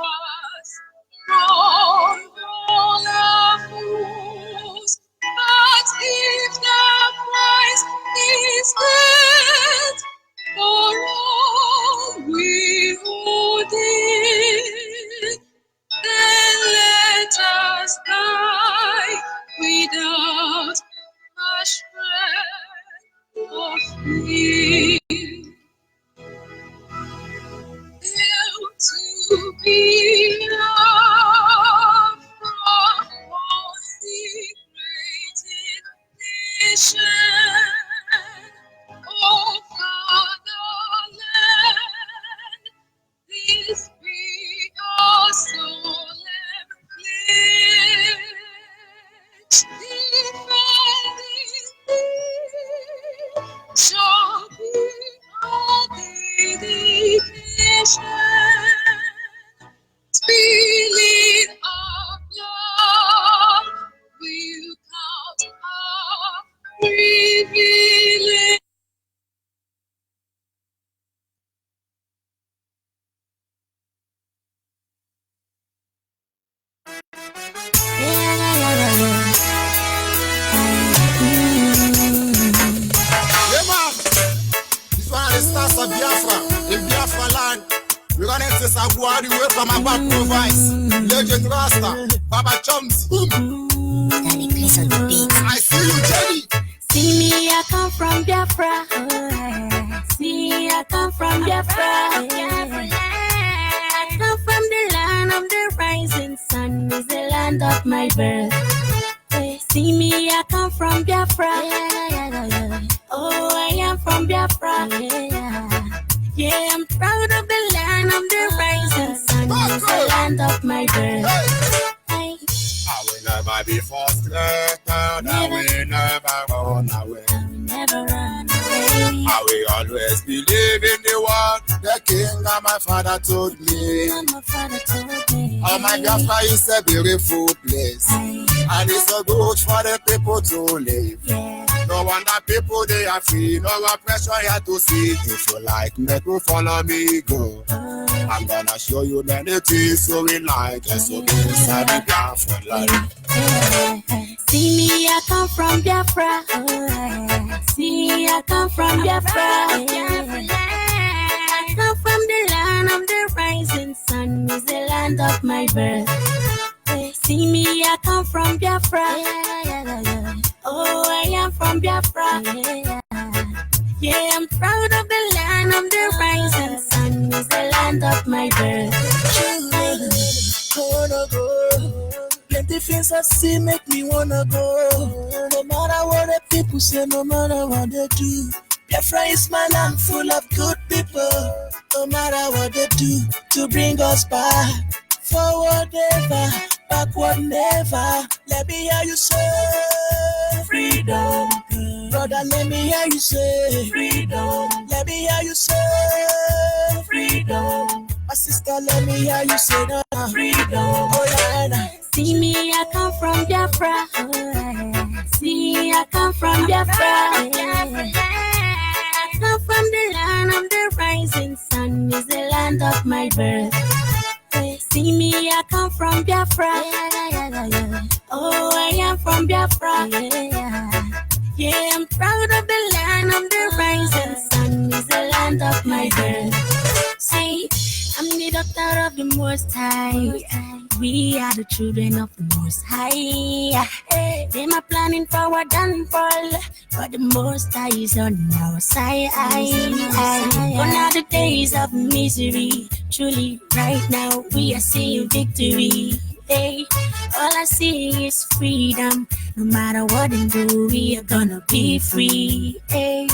us from all our foes. But if the price is dead for all we hold it, then let us die without a shred of fear. To be loved from all secreted nation, oh Fatherland, this be our solemn pledge. Defending thee shall be our dedication. Spilling our blood will count our privilege. Yeah, man. This one of the stars of Biafra, in Biafra land. We're gonna take Saguari away from our back province. Legend Rasta, Baba Chums, boom. Danny, please on the beat. I see you, Jenny. See me, I come from Biafra. See, I come from Biafra. I come from the land of the rising sun. Is the land of my birth. See me, I come from Biafra. Oh, I am from Biafra. Yeah, I'm proud of the land of the rising sun. It's the land of my birth. I will never be frustrated. I will never run away. I will never run away. I will always believe in the one the king and my father told me. My father told me. Oh, my Biafra is a beautiful place. And it's so good for the people to live. Yeah. No wonder people they are free, no oppression here to see. If you like, make you follow me, go. I'm gonna show you many things so we like and so be inside the Biafra life. See me, I come from Biafra. See, I come from Biafra. I come from the land of the rising sun. Is the land of my birth. See me, I come from Biafra. Oh, I am from Biafra. Yeah, I'm proud of the land of the rising sun. Is the land of my birth. Wanna go. Plenty things I see make me wanna go. No matter what the people say, no matter what they do. Biafra is my land full of good people. No matter what they do to bring us back. Forward never, backward never. Let me hear you say freedom. Brother, let me hear you say freedom. Let me hear you say freedom. My sister, let me hear you say no freedom. Oh yeah. See me, I come from Biafra. See, I come from Biafra. I come from the land of the rising sun. Is the land of my birth. See me, I come from Biafra. Oh, I am from Biafra. Yeah, I'm proud of the land of the rising sun. Is the land of my birth. Say, I'm the daughter of the Most High. We are the children of the Most High. They are planning for our downfall, but the Most High is on our side. Gone are the days of misery. Truly, right now we are seeing victory. Hey, all I see is freedom. No matter what they do, we are gonna be free. Hey,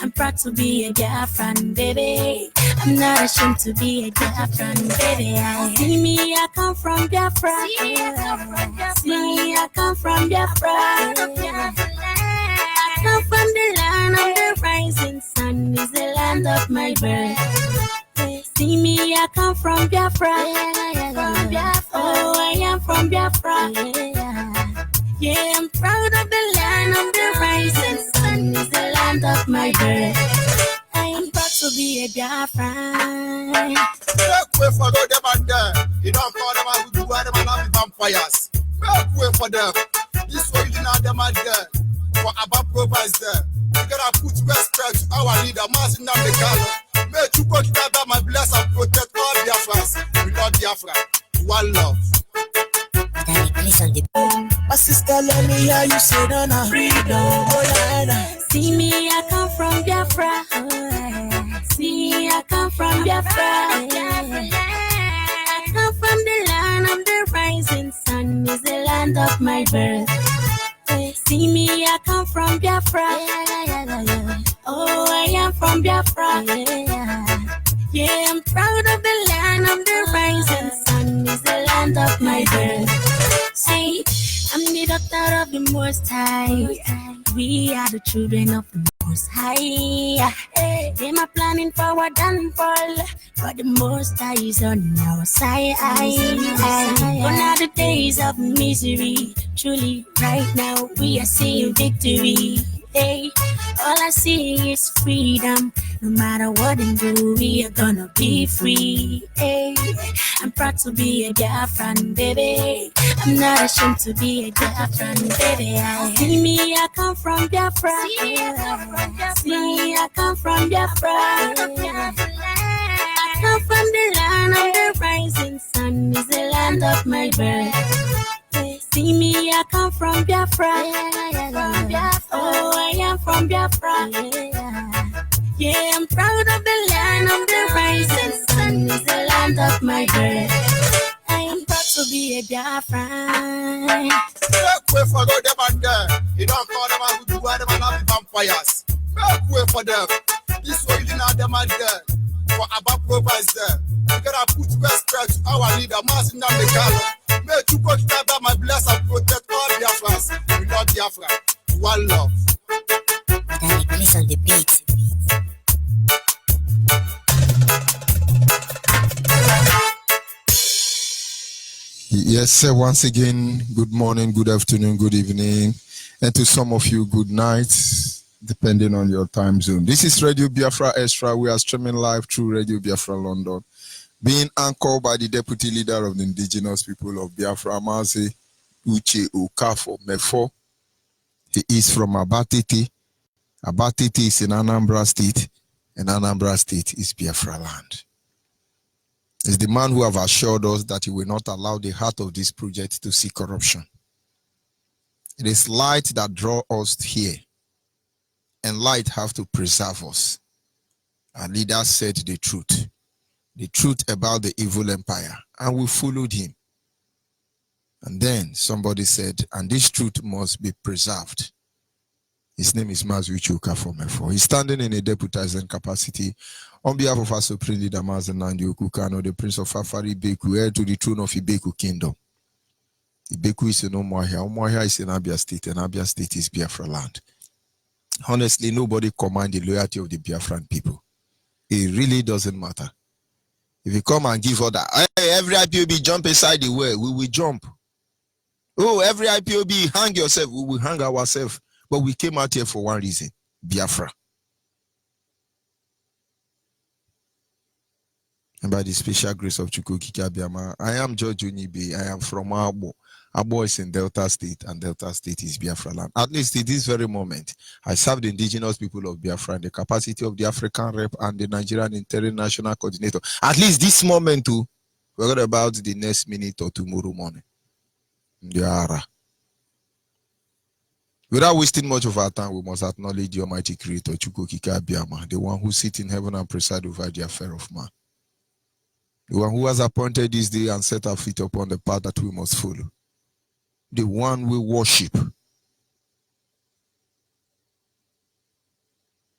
I'm proud to be a Biafran, baby. I'm not ashamed to be a Biafran, baby. See me, I come from Biafra. See, I come from Biafra. I come from the land of the rising sun. Is the land of my birth. See me, I come from Biafra. Oh, I am from Biafra. Yeah, I'm proud of the land of the rising sun. Is the land of my birth. I'm proud to be a Biafra. Sister, let me hear you say no, freedom. Oh, yeah. See me, I come from Biafra. See, I come from Biafra. I come from the land of the rising sun. Is the land of my birth. See me, I come from Biafra. Oh, I am from Biafra. Yeah, I'm proud of the land of the rising sun. Is the land of my birth. See, I'm the daughter of the Most High. We are the children of the Most High. They are planning for our downfall, but the Most High is on our side. Gone are the days of misery. Truly, right now we are seeing victory. Hey, all I see is freedom. No matter what they do, we are gonna be free. Hey, I'm proud to be a Biafran, baby. I'm not ashamed to be a Biafran, baby. See me, I come from Biafra. See, I come from Biafra. I come from the land of the rising sun. Is the land of my birth. See me, I come from Biafra. Oh, I am from Biafra. Yeah, I'm proud of the land of the rising sun. Is the land of my birth. I am proud to be a Biafran. Make way for them and there. You don't call them and do them and have vampires. Make way for them. This way you didn't have them and there. For Abba Provides there. You gotta put respect to our leader, Martin Namekalo. May you go together, my bless and protect all Biafrans. We love Biafra. One love. Danny, please on the beat. Yes, sir. Once again, good morning, good afternoon, good evening, and to some of you, good night, depending on your time zone. This is Radio Biafra Extra. We are streaming live through Radio Biafra London, being anchored by the Deputy Leader of the Indigenous People of Biafra, Mazi Uche Okafo Mefo. He is from Abatiti. Abatiti is in Anambra State, and Anambra State is Biafra land. Is the man who have assured us that he will not allow the heart of this project to see corruption. It is light that draws us here, and light have to preserve us. Our leader said the truth about the evil empire, and we followed him. And then somebody said, and this truth must be preserved. His name is Mazuichi Okafo. He's standing in a deputizing capacity on behalf of our Supreme Leader Mazen Nandi Okukano, the Prince of Afari Ibeku, heir to the throne of Ibeku Kingdom. Ibeku is in Umuahia. Umuahia is in Abia State, and Abia State is Biafra land. Honestly, nobody commands the loyalty of the Biafran people. It really doesn't matter. If you come and give order, hey, every IPOB jump inside the well, we will jump. Oh, every IPOB hang yourself, we will hang ourselves. But we came out here for one reason, Biafra. And by the special grace of Chukwukike Abiyama, I am George Onyibe. I am from Abo. Abo is in Delta State, and Delta State is Biafra land. At least at this very moment, I serve the indigenous people of Biafra in the capacity of the African rep and the Nigerian international coordinator. At least this moment too, forget about the next minute or tomorrow morning. Ndiara. Without wasting much of our time, we must acknowledge the Almighty Creator, Chukwukike Abiyama, the one who sits in heaven and presides over the affair of man. The one who has appointed this day and set our feet upon the path that we must follow. The one we worship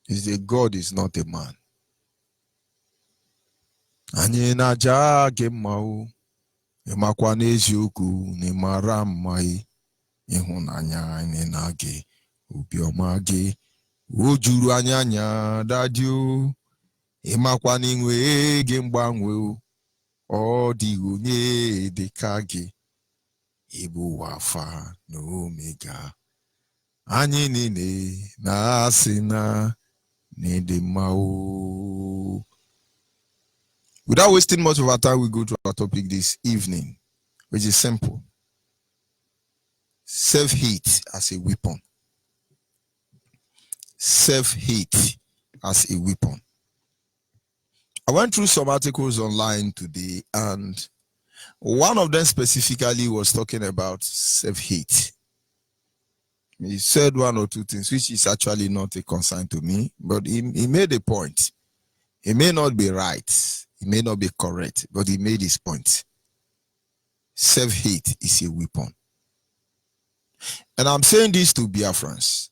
is a God, is not a man. Anyị na-aja gị mma o, ịmakwa n'eziokwu na ịmara mma ịhụnanya anyị na gị, obiọma gị, o juru anyị anya dadị o, ịmakwa n'inwe gị mgbanwe o, ọ dịghị onye dịka gị, ịbụ Alpha na Omega, anyị niile na-asị na n'ịdị mma o. Without wasting much of our time, we go to our topic this evening, which is simple. Self-hate as a weapon. Self-hate as a weapon. I went through some articles online today, and one of them specifically was talking about self-hate. He said one or two things, which is actually not a concern to me, but he made a point. He may not be right, he may not be correct, but he made his point. Self-hate is a weapon. And I'm saying this to Biafrans.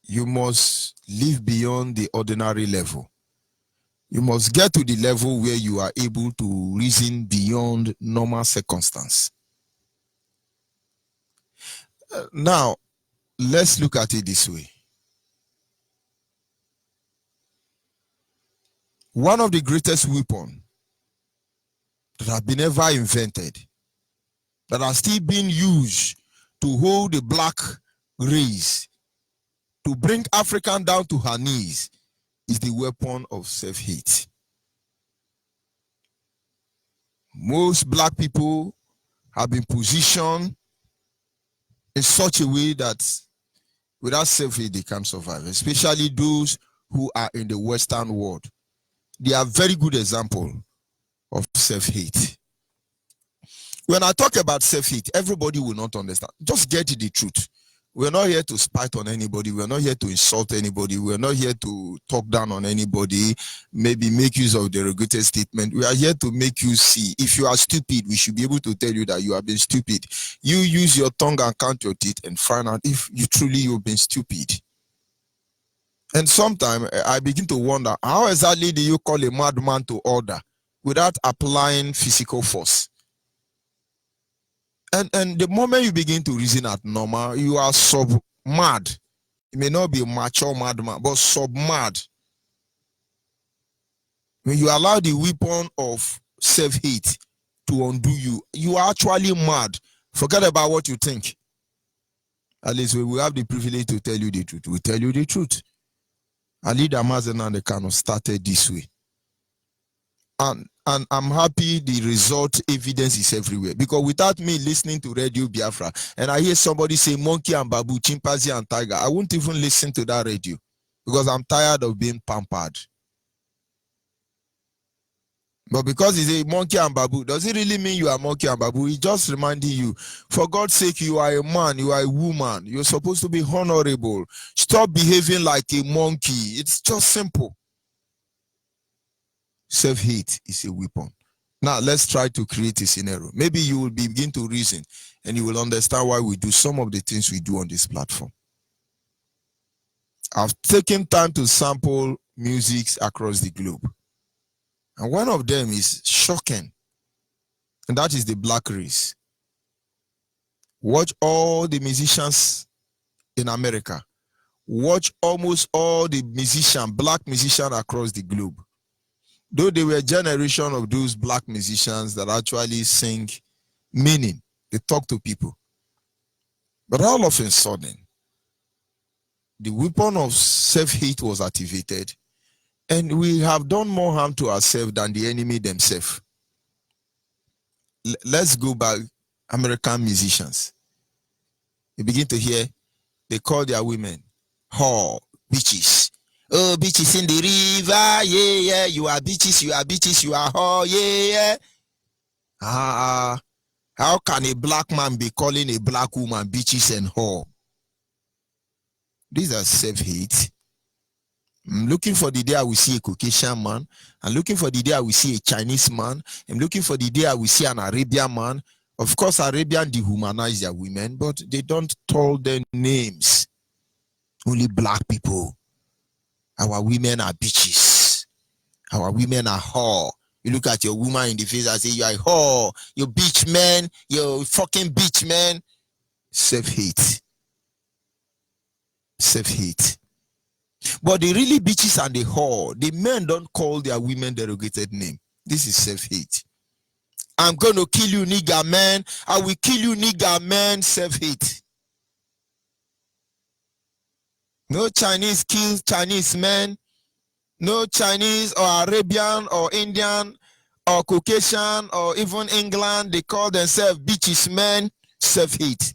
You must live beyond the ordinary level. You must get to the level where you are able to reason beyond normal circumstance. Now, let's look at it this way. One of the greatest weapons that have been ever invented, that are still being used to hold the black race, to bring African down to her knees, is the weapon of self-hate. Most black people have been positioned in such a way that without self-hate they can't survive, especially those who are in the Western world. They are very good example of self-hate. When I talk about self-hate, everybody will not understand. Just get the truth. We're not here to spite on anybody. We're not here to insult anybody. We're not here to talk down on anybody, maybe make use of derogatory statement. We are here to make you see. If you are stupid, we should be able to tell you that you have been stupid. You use your tongue and count your teeth and find out if you truly you've been stupid. And sometimes I begin to wonder, how exactly do you call a madman to order without applying physical force? And the moment you begin to reason at normal, you are sub-mad. It may not be a mature madman, but sub-mad. When you allow the weapon of self-hate to undo you, you are actually mad. Forget about what you think. At least we have the privilege to tell you the truth. We tell you the truth. Ali Damazan and the Kano started this way. And I'm happy the result evidence is everywhere, because without me listening to Radio Biafra and I hear somebody say monkey and babu, chimpanzee and tiger, I won't even listen to that radio because I'm tired of being pampered. But because it's a monkey and babu, does it really mean you are monkey and babu? It's just reminding you, for God's sake, you are a man, you are a woman, you're supposed to be honorable. Stop behaving like a monkey. It's just simple. Self-hate is a weapon. Now, let's try to create a scenario. Maybe you will begin to reason and you will understand why we do some of the things we do on this platform. I've taken time to sample musics across the globe. And one of them is shocking. And that is the black race. Watch all the musicians in America. Watch almost all the black musicians across the globe. Though they were a generation of those black musicians that actually sing meaning, they talk to people. But all of a sudden, the weapon of self-hate was activated, and we have done more harm to ourselves than the enemy themselves. Let's go back, American musicians. You begin to hear, they call their women whore, bitches. Oh, bitches in the river, yeah, yeah. You are bitches, you are bitches, you are whore, yeah, yeah. How can a black man be calling a black woman bitches and whore? These are self-hate. I'm looking for the day I will see a Caucasian man. I'm looking for the day I will see a Chinese man. I'm looking for the day I will see an Arabian man. Of course, Arabian dehumanize their women, but they don't tell their names. Only black people. Our women are bitches. Our women are whore. You look at your woman in the face and say, you are a whore. You bitch man. You fucking bitch man. Self-hate. Self-hate. But the really bitches and the whore, the men don't call their women derogated name. This is self-hate. I'm going to kill you, nigger man. I will kill you, nigger man. Self-hate. No Chinese kill Chinese men. No Chinese or Arabian or Indian or Caucasian or even England, they call themselves bitches men. Self-hate.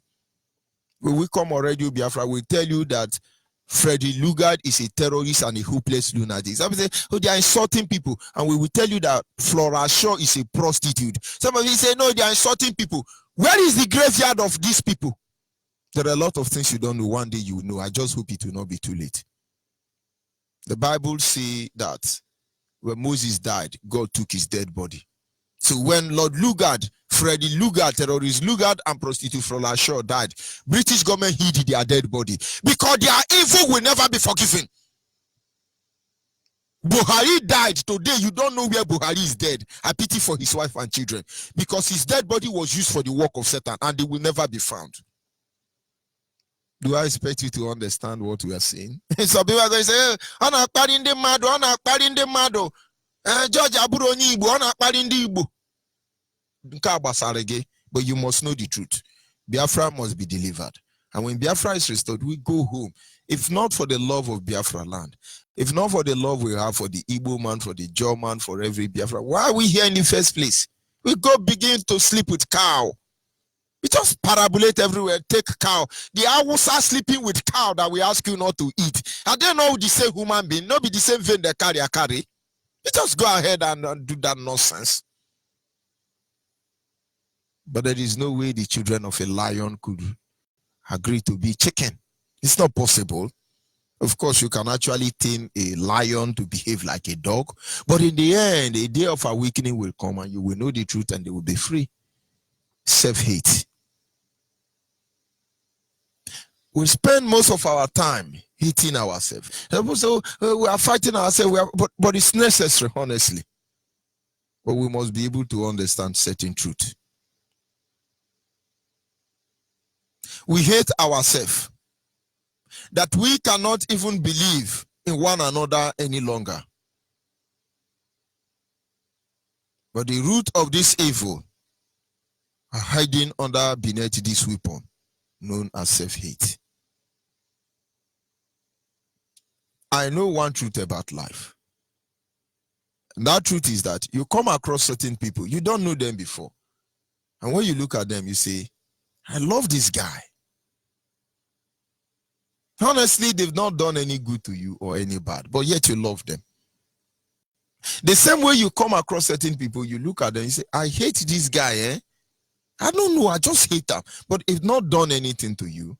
When we come on Radio Biafra, we tell you that Freddie Lugard is a terrorist and a hopeless lunatic. Some say, oh, they are insulting people. And we will tell you that Flora Shaw is a prostitute. Some of you say, no, they are insulting people. Where is the graveyard of these people? There are a lot of things you don't know. One day you will know. I just hope it will not be too late. The Bible says that when Moses died, God took his dead body. So when Lord Lugard, Freddie Lugard, terrorist Lugard, and prostitute Frola Shaw died, British government hid their dead body because their evil will never be forgiven. Buhari died today. You don't know where Buhari is dead. I pity for his wife and children because his dead body was used for the work of Satan and they will never be found. Do I expect you to understand what we are saying? Some people are going to say, I'm not partying the mad, I'm not partying the mad. George Aburo Onyibe, I'm not partying the Igbo. But you must know the truth. Biafra must be delivered. And when Biafra is restored, we go home. If not for the love of Biafra land, if not for the love we have for the Igbo man, for the Jaw man, for every Biafra, why are we here in the first place? We go begin to sleep with cow. We just parabolate everywhere, take cow. The Hausa sleeping with cow that we ask you not to eat. Are they not the same human being? Not be the same vein they carry. You just go ahead and do that nonsense. But there is no way the children of a lion could agree to be chicken. It's not possible. Of course, you can actually tame a lion to behave like a dog. But in the end, a day of awakening will come and you will know the truth and they will be free. Self-hate. We spend most of our time hating ourselves. So we are fighting ourselves, but it's necessary, honestly. But we must be able to understand certain truth. We hate ourselves, that we cannot even believe in one another any longer. But the root of this evil are hiding under beneath this weapon known as self-hate. I know one truth about life. And that truth is that you come across certain people, you don't know them before. And when you look at them, you say, I love this guy. Honestly, they've not done any good to you or any bad, but yet you love them. The same way you come across certain people, you look at them, you say, I hate this guy, I don't know, I just hate them. But if not done anything to you,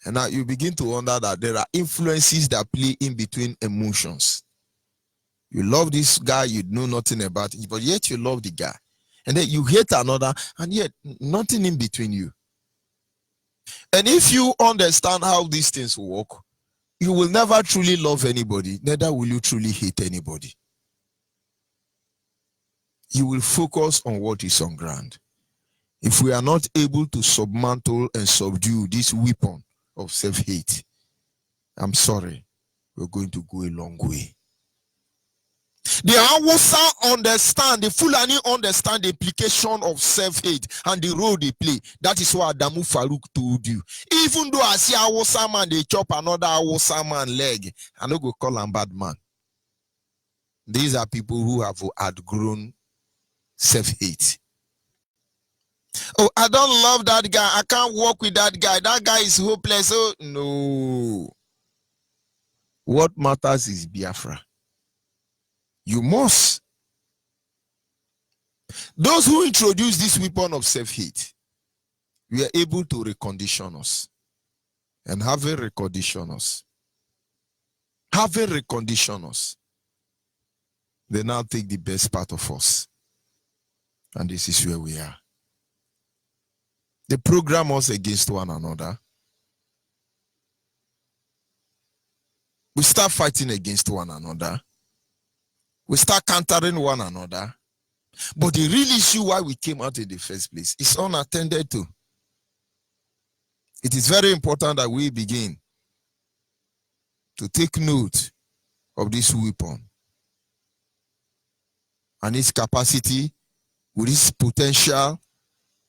and now you begin to wonder that there are influences that play in between emotions. You love this guy, you know nothing about it, but yet you love the guy. And then you hate another, and yet nothing in between you. And if you understand how these things work, you will never truly love anybody, neither will you truly hate anybody. You will focus on what is on ground. If we are not able to submantle and subdue this weapon of self-hate, I'm sorry, we're going to go a long way. The Hausa understand, the Fulani understand the implication of self-hate and the role they play. That is what Adamu Farouk told you. Even though I see Hausa man, they chop another Hausa man leg, I don't go call him bad man. These are people who have outgrown self-hate. Oh, I don't love that guy. I can't work with that guy. That guy is hopeless. Oh, no. What matters is Biafra. You must. Those who introduced this weapon of self-hate were able to recondition us. And having reconditioned us, they now take the best part of us. And this is where we are. They program us against one another. We start fighting against one another. We start countering one another. But the real issue why we came out in the first place is unattended to. It is very important that we begin to take note of this weapon and its capacity, with its potential,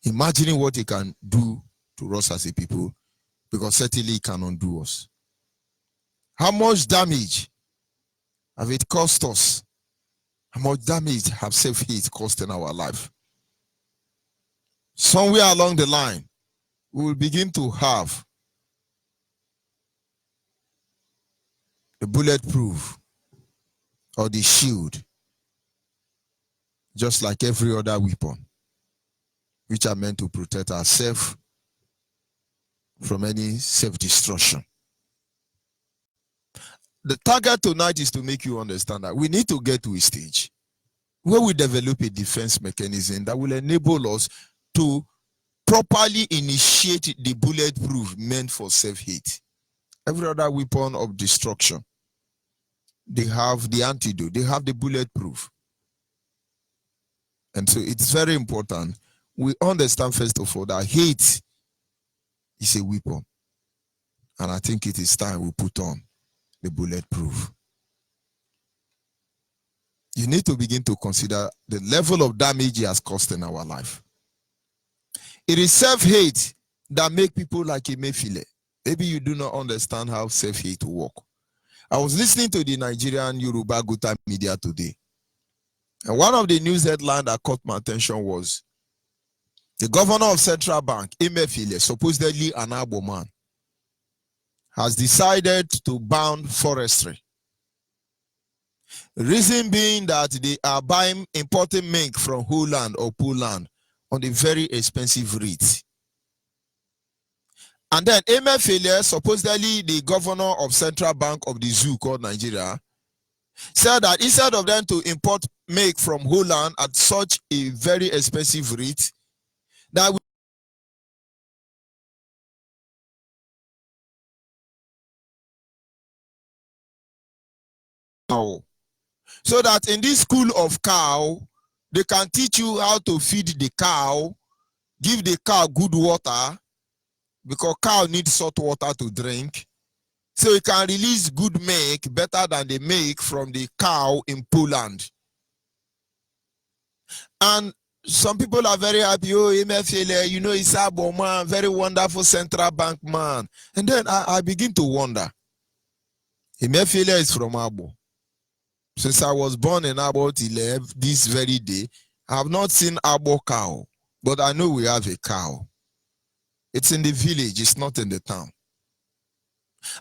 imagining what it can do to us as a people, because certainly it can undo us. How much damage have it cost us? How much damage have self-hate cost in our life? Somewhere along the line, we will begin to have the bulletproof or the shield, just like every other weapon, which are meant to protect ourselves from any self-destruction. The target tonight is to make you understand that we need to get to a stage where we develop a defense mechanism that will enable us to properly initiate the bulletproof meant for self-hate. Every other weapon of destruction, they have the antidote, they have the bulletproof. And so it's very important we understand, first of all, that hate is a weapon. And I think it is time we put on the bulletproof. You need to begin to consider the level of damage it has caused in our life. It is self-hate that make people like Emefiele. Maybe you do not understand how self-hate works. I was listening to the Nigerian Yoruba Guta media today. And one of the news headlines that caught my attention was the governor of Central Bank, Emefiele, supposedly an Agbo man, has decided to ban forestry. Reason being that they are importing mink from Holland or Poland on a very expensive rate. And then Emefiele, supposedly the governor of Central Bank of the zoo called Nigeria, said that instead of them to import mink from Holland at such a very expensive rate, that so that in this school of cow, they can teach you how to feed the cow, give the cow good water, because cow needs salt water to drink. So you can release good milk better than the milk from the cow in Poland. And some people are very happy. Oh, Emefiele, you know, he's a man, very wonderful central bank man. And then I begin to wonder. Emefiele is from Abo. Since I was born in Abo till this very day, I have not seen Abo cow, but I know we have a cow. It's in the village, it's not in the town.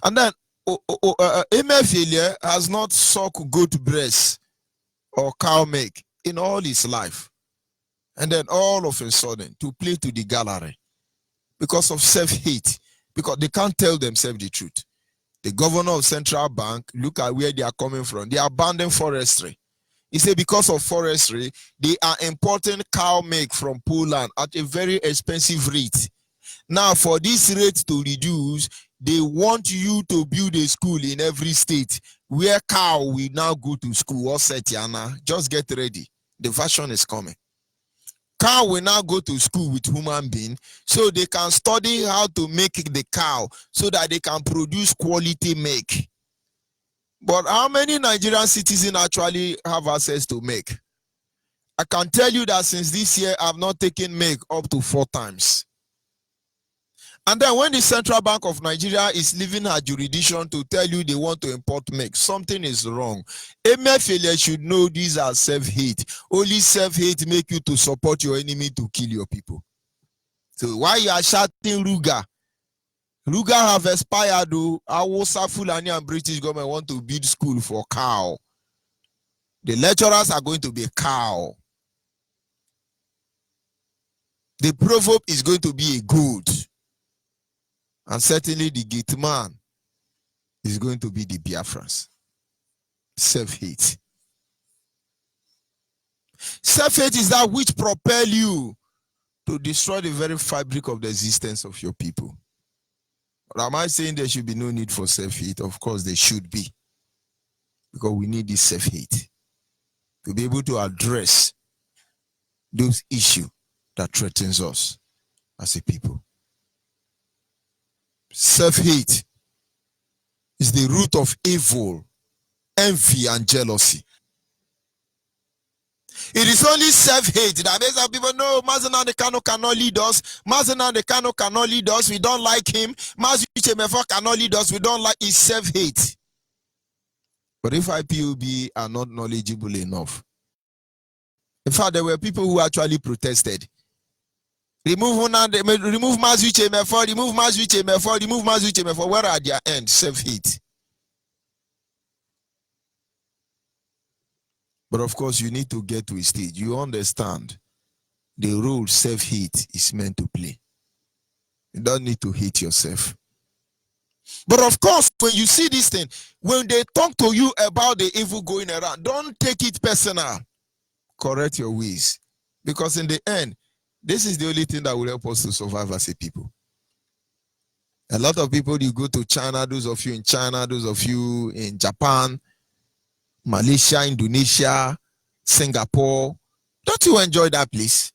And then Emefiele has not sucked goat breast or cow milk in all his life. And then all of a sudden, to play to the gallery because of self-hate, because they can't tell themselves the truth. The governor of Central Bank, look at where they are coming from. They abandoned forestry. He said because of forestry, they are importing cow milk from Poland at a very expensive rate. Now, for this rate to reduce, they want you to build a school in every state where cow will now go to school. Or Setiana, just get ready. The version is coming. Cow will now go to school with human being so they can study how to make the cow so that they can produce quality milk. But how many Nigerian citizens actually have access to milk? I can tell you that since this year, I have not taken milk up to 4 times. And then when the Central Bank of Nigeria is leaving her jurisdiction to tell you they want to import milk, something is wrong. Emefiele should know these are self-hate. Only self-hate make you to support your enemy to kill your people. So why you are shouting Ruga? Ruga have expired. Hausa, Fulani and British government want to build school for cow. The lecturers are going to be cow. The proverb is going to be a goat. And certainly the gate man is going to be the Biafrans. Self-hate. Self-hate is that which propel you to destroy the very fabric of the existence of your people. But am I saying there should be no need for self-hate? Of course there should be. Because we need this self-hate to be able to address those issues that threatens us as a people. Self-hate is the root of evil, envy, and jealousy. It is only self-hate that makes our people know Mazi Nnamdi Kanu cannot lead us. Mazi Nnamdi Kanu cannot lead us. We don't like him. Mazi Uche cannot lead us. We don't like his self-hate. But if IPOB are not knowledgeable enough, in fact, there were people who actually protested. Remove Mazi Uche, remove Mazi Uche, remove Mazi Uche. Where are their end? Self-hate. But of course, you need to get to a stage. You understand the role self-hate is meant to play. You don't need to hate yourself. But of course, when you see this thing, when they talk to you about the evil going around, don't take it personal. Correct your ways. Because in the end, this is the only thing that will help us to survive as a people. A lot of people, you go to China, those of you in China, those of you in Japan, Malaysia, Indonesia, Singapore, don't you enjoy that place?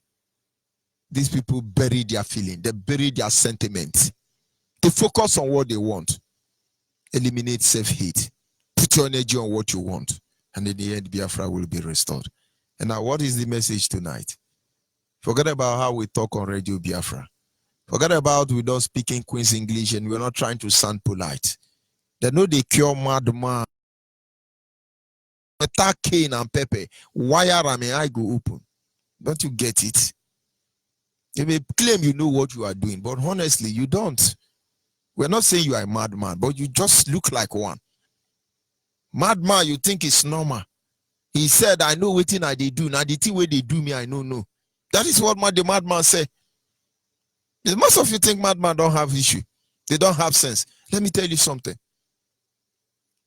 These people bury their feeling, they bury their sentiments. They focus on what they want. Eliminate self-hate. Put your energy on what you want. And in the end, Biafra will be restored. And now, what is the message tonight? Forget about how we talk on Radio Biafra. Forget about we don't speak in Queen's English and we're not trying to sound polite. They know they cure madman. Attack Cain and Pepe. Why are I go open? Don't you get it? You may claim you know what you are doing, but honestly, you don't. We're not saying you are a madman, but you just look like one. Madman, you think it's normal. He said, I know what thing I do. Now the thing where they do me, I don't know. That is what the madman said. Most of you think madman don't have issue. They don't have sense. Let me tell you something.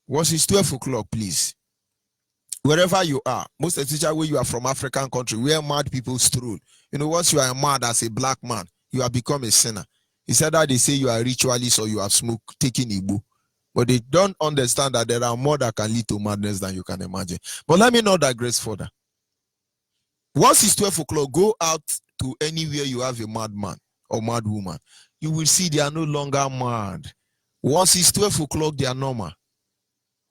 Once it's 12 o'clock, please. Wherever you are, most especially where you are from African country, where mad people stroll. You know, once you are mad as a black man, you have become a sinner. It's either they say you are a ritualist or you have smoked, taking Igbo. But they don't understand that there are more that can lead to madness than you can imagine. But let me not digress further. Once it's 12 o'clock, go out to anywhere you have a madman or mad woman. You will see they are no longer mad. Once it's 12 o'clock, they are normal.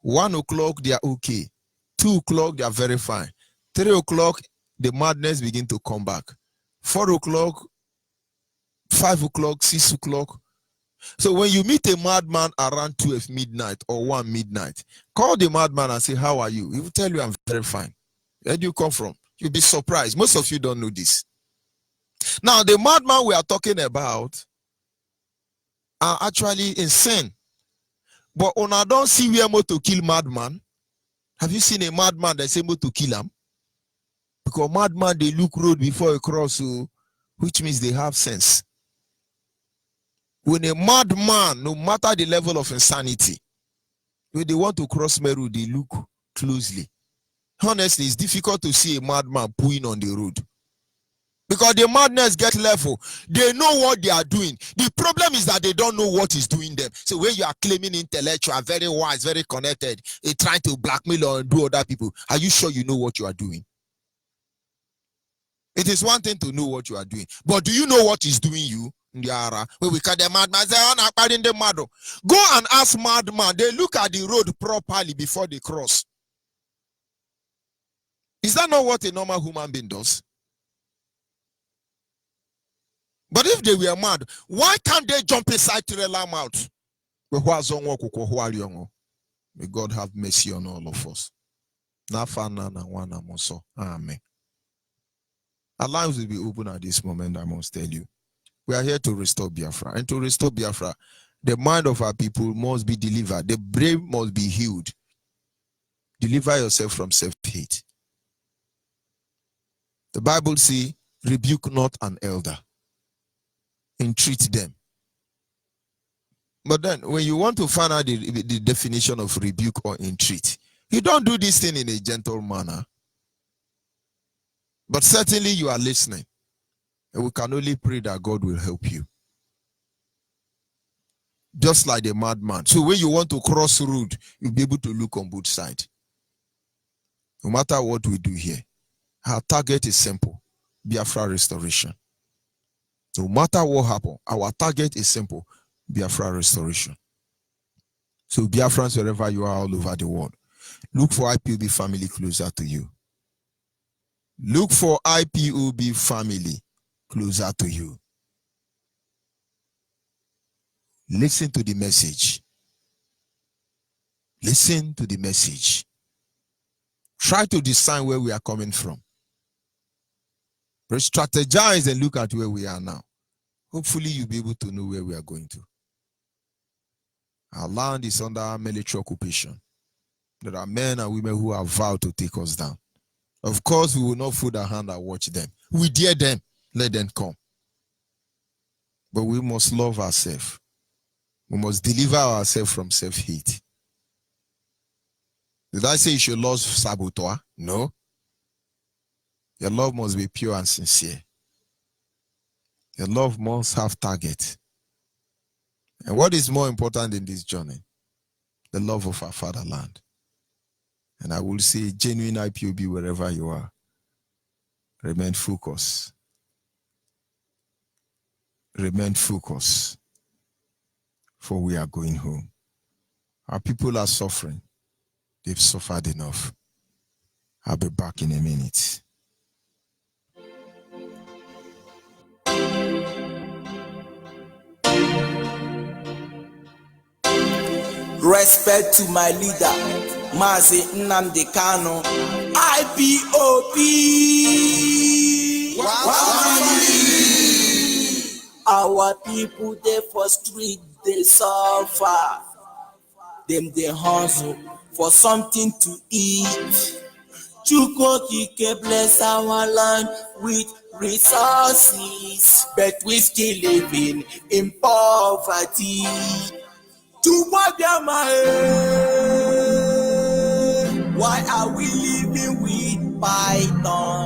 1 o'clock, they are okay. 2 o'clock, they are very fine. 3 o'clock, the madness begin to come back. 4 o'clock, 5 o'clock, 6 o'clock. So when you meet a madman around 12 midnight or 1 midnight, call the madman and say, how are you? He will tell you, I'm very fine. Where do you come from? You'll be surprised. Most of you don't know this. Now, the madman we are talking about are actually insane. But when I don't see where to kill madman, have you seen a madman that's able to kill him? Because madman, they look road before a cross, so, which means they have sense. When a madman, no matter the level of insanity, when they want to cross Meru, they look closely. Honestly, it's difficult to see a madman pulling on the road. Because the madness get level. They know what they are doing. The problem is that they don't know what is doing them. So when you are claiming intellectual, very wise, very connected, trying to blackmail or do other people, are you sure you know what you are doing? It is one thing to know what you are doing. But do you know what is doing you? When we call the madman, go and ask madman. They look at the road properly before they cross. Is that not what a normal human being does? But if they were mad, why can't they jump inside trailer mouth? May God have mercy on all of us. Amen. Our lives will be open at this moment, I must tell you. We are here to restore Biafra. And to restore Biafra, the mind of our people must be delivered. The brain must be healed. Deliver yourself from self-hate. The Bible says, rebuke not an elder. Entreat them. But then, when you want to find out the definition of rebuke or entreat, you don't do this thing in a gentle manner. But certainly you are listening. And we can only pray that God will help you. Just like the madman. So when you want to cross the road, you'll be able to look on both sides. No matter what we do here, our target is simple. Biafra restoration. No matter what happens, our target is simple. Biafra restoration. So Biafrans, wherever you are all over the world, look for IPOB family closer to you. Look for IPOB family closer to you. Listen to the message. Listen to the message. Try to discern where we are coming from. Strategize and look at where we are now. Hopefully you'll be able to know where we are going to. Our land is under military occupation. There are men and women who have vowed to take us down. Of course, we will not fold our hand and watch them. We dare them. Let them come. But we must love ourselves. We must deliver ourselves from self-hate. Did I say you should love saboteur? No. Your love must be pure and sincere. Your love must have target. And what is more important in this journey? The love of our fatherland. And I will say, genuine IPOB wherever you are. Remain focused. Remain focused. For we are going home. Our people are suffering. They've suffered enough. I'll be back in a minute. Respect to my leader, Mazi Nnamdi Kanu, IPOB. Our people they for street, they suffer. Them they hustle for something to eat. Chukokike bless our land with resources, but we still living in poverty. Why are we living with pythons?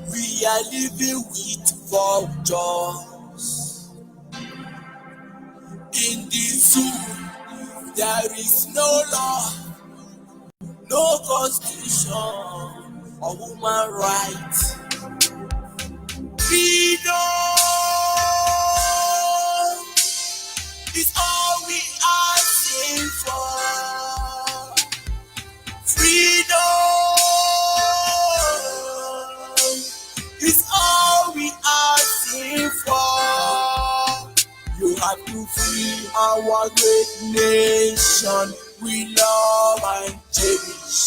We are living with vultures. In the zoo, there is no law, no constitution, or human rights. Freedom is all we asking for. Freedom is all we asking for. You have to free our great nation we love and cherish.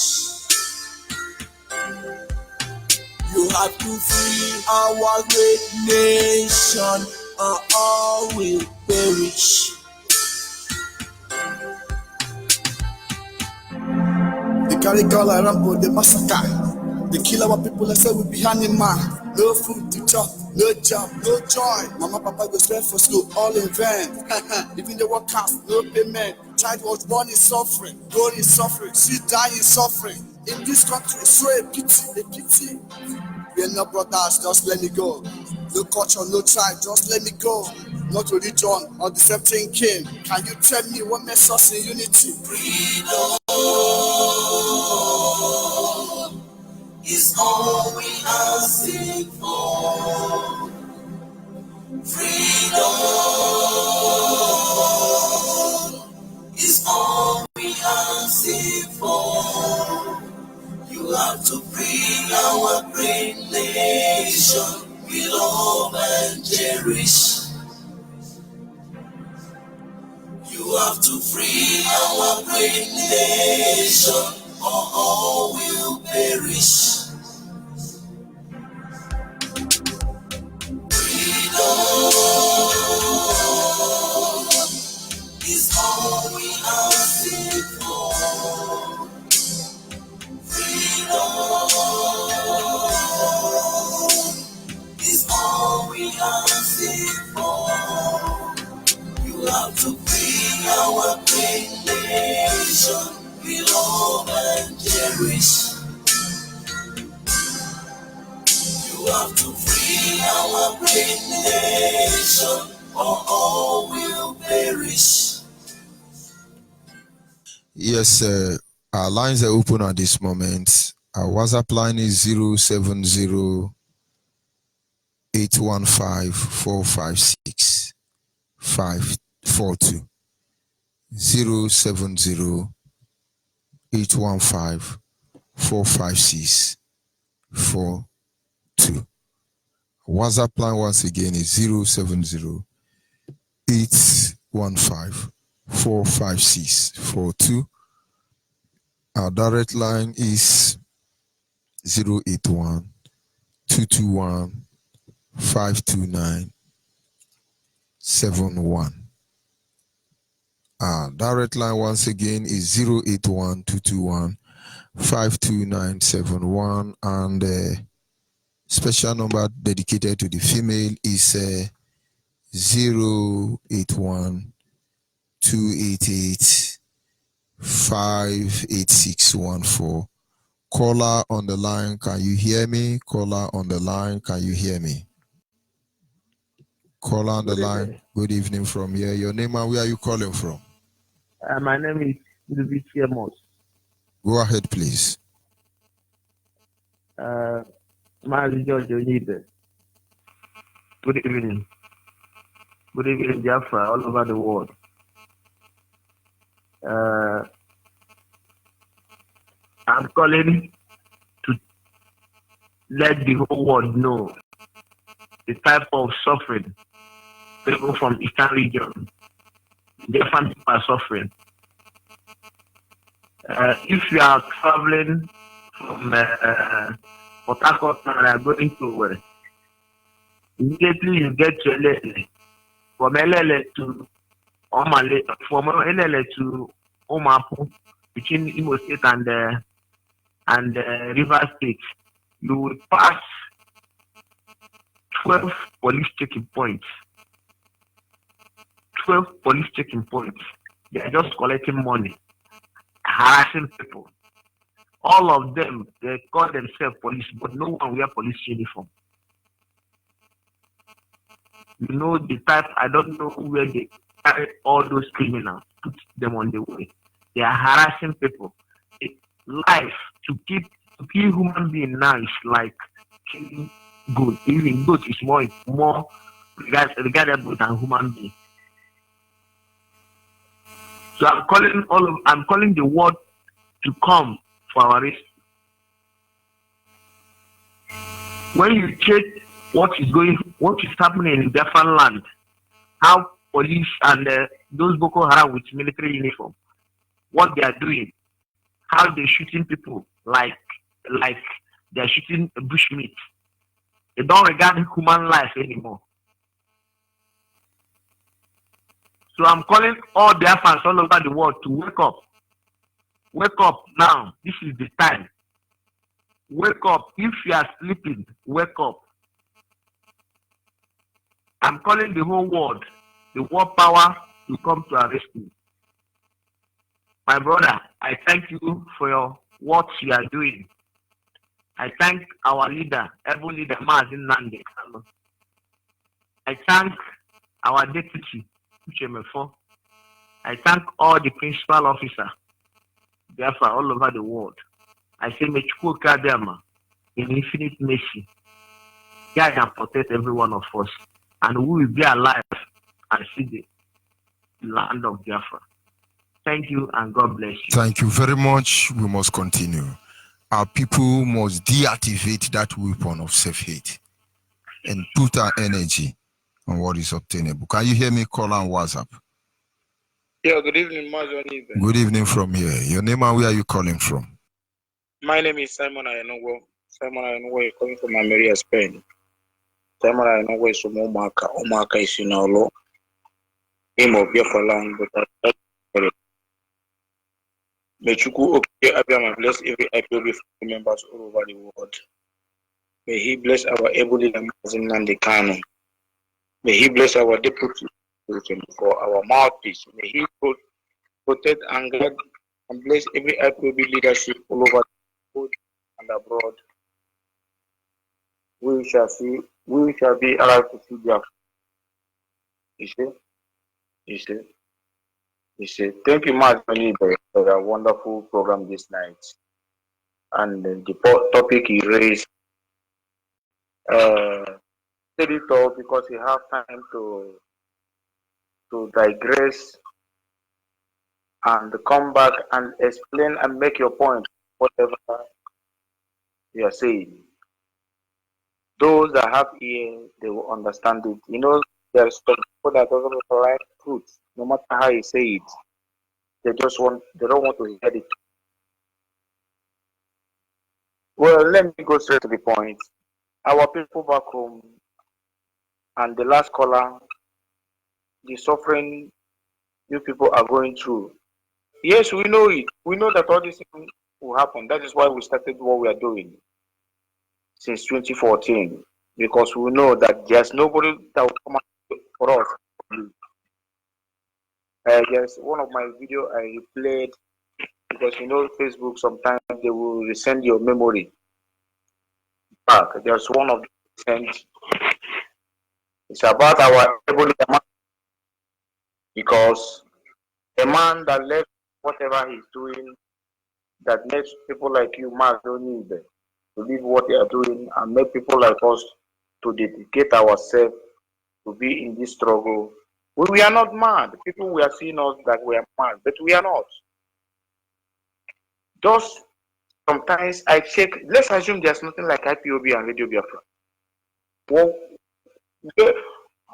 You have to free our great nation, or all will perish. They carry girl around for the massacre. They kill our people and say we be animal. No food to chop, no job, no joy. Mama, papa go straight for school, all in vain. Even the workers, no payment. Child was born in suffering, grown in suffering, she die in suffering. In this country, it's so a pity. We are not brothers, just let me go. No culture, no tribe, just let me go. Not religion or the same thing came. Can you tell me what makes us in unity? Freedom is all we asking for. Freedom is all we asking for. You have to bring our great nation we love and cherish. You have to free our great nation, or all will perish. Freedom is all we asking for. Freedom is all we asking for. You have to bring our great nation we love and cherish. You have to free our great nation, or all will perish. Yes, our lines are open at this moment. Our WhatsApp line is 070 815 456 542. 070 815 456 42. WhatsApp line once again is 070 815 456 42. Our direct line is 081 221 529 71. Our direct line once again is 081 221 52971, and special number dedicated to the female is 081 288 58614. Caller on the line, can you hear me? Caller on the line, can you hear me? Caller on the line, good evening from here. Your name and where are you calling from? My name is Onyibe. Go ahead, please. Mazi George Onyibe. Good evening. Good evening, Biafra, all over the world. I'm calling to let the whole world know the type of suffering people from Eastern region, different people are suffering. If you are traveling from Port Harcourt and are going to immediately you get to LLA. From LLA to Omale, from LLA to Omapu, between Imo State and River State, you will pass 12 police checking points. 12 police checking points. They are just collecting money, harassing people. All of them, they call themselves police, but no one wear police uniform. You know the type, I don't know where they carry all those criminals, put them on the way. They are harassing people. Life, to kill human being now is like killing goat. Even goat is more regardable than human being. So I'm calling the world to come for our rescue. When you check what is happening in Biafra land, how police and those Boko Haram with military uniform, what they are doing, how they're shooting people like they're shooting bushmeat. They don't regard human life anymore. So I'm calling all Biafrans all over the world to wake up. Wake up now. This is the time. Wake up. If you are sleeping, wake up. I'm calling the whole world, the world power, to come to our rescue. My brother, I thank you for what you are doing. I thank our leader, every leader, Mazin Nande. I thank our deputy, Uchemefo. I thank all the principal officers, Biafra, all over the world. I say, may Chukwu Kadema, in infinite mercy, guide and protect every one of us, and we will be alive and see the land of Biafra. Thank you, and God bless you. Thank you very much. We must continue. Our people must deactivate that weapon of self-hate and put our energy on what is obtainable. Can you hear me? Call on WhatsApp. Yeah, good evening, Onyibe. Good evening from here. Your name and where are you calling from? My name is Simon Ayanogo. Simon Ayanogo is coming from Almeria, Spain. Simon Ayanogo is from Omaka. Omaka is in our law. Name of Biafra land, but may Chukwu Abiyama bless every IPOB members all over the world. May he bless our able leader, Mazin Nandi Kanu. May he bless our deputy for our mouthpiece. May he protect and guide and bless every IPOB leadership all over the world and abroad. We shall be allowed to see Biafra. You see. Thank you much, Onyibe, for a wonderful program this night. And the topic he raised, said it all because he have time to digress and come back and explain and make your point, whatever you are saying. Those that have ear, they will understand it. You know, there are some people that doesn't like truth, no matter how you say it. They don't want to hear it. Well, let me go straight to the point. Our people back home and the last caller, the suffering you people are going through. Yes, we know it. We know that all these things will happen. That is why we started what we are doing since 2014, because we know that there's nobody that will come out for us. There's one of my video I played, because Facebook sometimes they will resend your memory back. There's one of them sent. It's about our able man, because a man that left whatever he's doing, that makes people like you, Mark, don't need them to leave what they are doing and make people like us to dedicate ourselves to be in this struggle. We are not mad. People we are seeing us that we are mad, but we are not. Just sometimes I check. Let's assume there's nothing like IPOB and Radio Biafra. Well,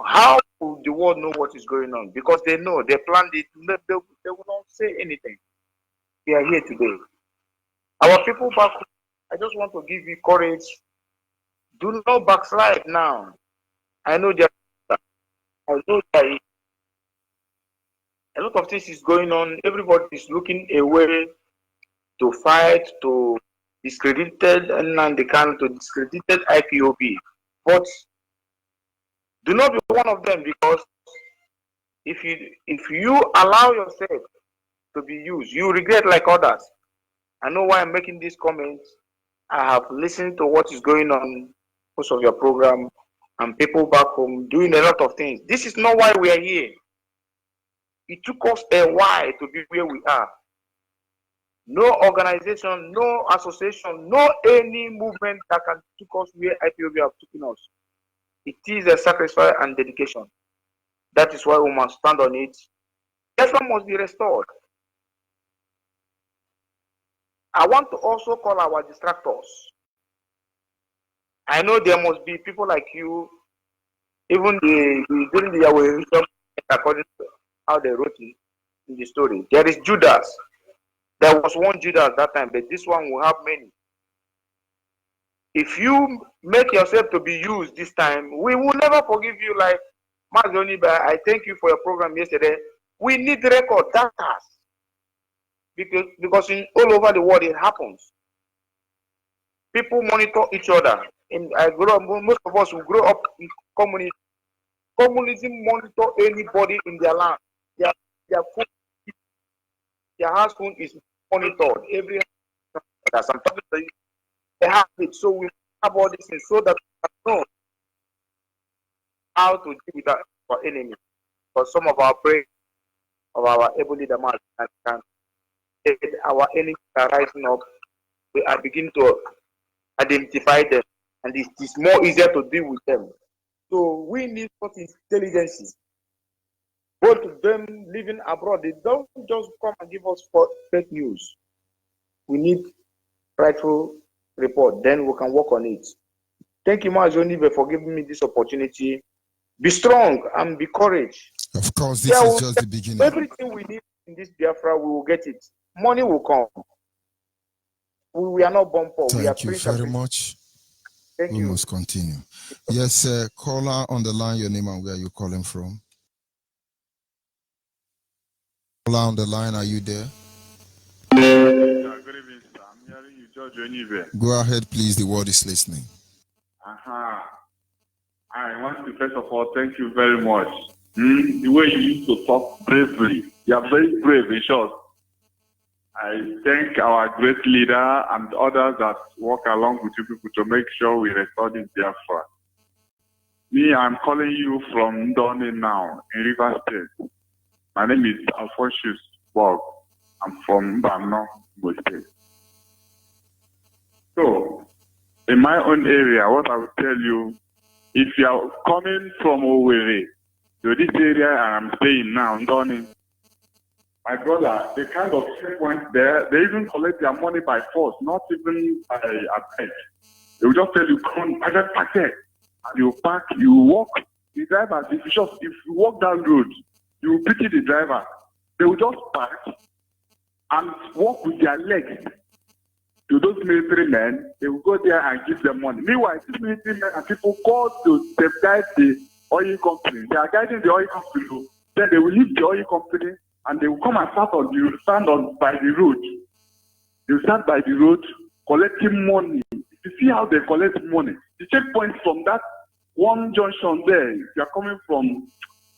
how will the world know what is going on? Because they know, they planned it. They will not say anything. We are here today. Our people back home, I just want to give you courage. Do not backslide now. I know that a lot of things is going on. Everybody is looking a way to fight, to discredited and they can to discredited IPOB. But do not be one of them, because if you allow yourself to be used, you regret like others. I know why I'm making this comment. I have listened to what is going on, most of your program, and people back home doing a lot of things. This is not why we are here. It took us a while to be where we are. No organization, no association, no any movement that can take us where IPOB have taken us. It is a sacrifice and dedication. That is why we must stand on it. Biafra must be restored. I want to also call our distractors. I know there must be people like you, even during the Yahweh, according to how they wrote it in the story. There is Judas. There was one Judas that time, but this one will have many. If you make yourself to be used this time, we will never forgive you. Like Onyibe, I thank you for your program yesterday. We need record data, because in all over the world it happens. People monitor each other. Most of us who grow up in communism. Communism monitor anybody in their land. Their phone, their house phone is monitored. Every sometimes they have it. So we have all this things so that we can know how to deal with our enemy. Because some of our prayers of our able leader can our enemies are rising up. We are beginning to identify them, and it is more easier to deal with them. So we need what intelligence. Both of them living abroad, they don't just come and give us fake news. We need rightful report, then we can work on it. Thank you, Onyibe, for giving me this opportunity. Be strong and be courage. Of course, this is just the beginning. Everything we need in this Biafra, we will get it. Money will come. We are not born poor. Thank you very much. Thank you. We must continue. Yes, caller on the line, your name and where are you calling from? Caller on the line, are you there? Good evening, sir. I'm hearing you, George Onyibe. Go ahead, please. The world is listening. I want to first of all thank you very much. The way you used to talk bravely. You are very brave, in short. I thank our great leader and others that work along with you people to make sure we restore this Biafra. Me, I'm calling you from Ndoni now, in Rivers State. My name is Alphonsus Bog. I'm from Mbano, State. So, in my own area, what I will tell you, if you are coming from Owerri to this area I'm staying now, Ndoni, my brother, the kind of checkpoints there, they even collect their money by force, not even by advantage. They will just tell you, come, park there. And you park, you walk. The driver, if you walk down the road, you will pity the driver. They will just park and walk with their legs to those military men. They will go there and give them money. Meanwhile, these military men and people call to safeguard the oil company. They are guiding the oil company. Then they will leave the oil company and they will come and stand by the road. They stand by the road collecting money. You see how they collect money. The checkpoint from that one junction there, if you are coming from,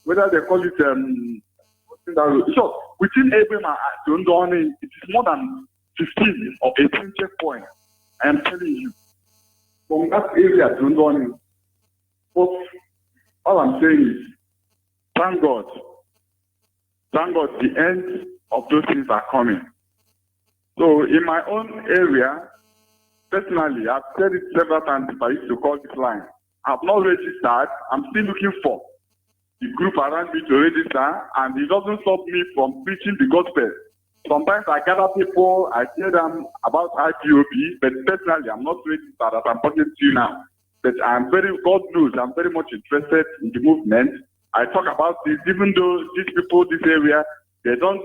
whether they call it, so within Abram and Dondoni, it is more than 15 or 18 checkpoints. I am telling you. From that area to Dondoni. But all I'm saying is, thank God, the end of those things are coming. So in my own area, personally, I've said it several times if I used to call this line. I've not registered. I'm still looking for the group around me to register, and it doesn't stop me from preaching the gospel. Sometimes I gather people, I tell them about IPOB, but personally, I'm not registered as I'm talking to you now. But God knows, I'm very much interested in the movement. I talk about this, even though these people, this area, they don't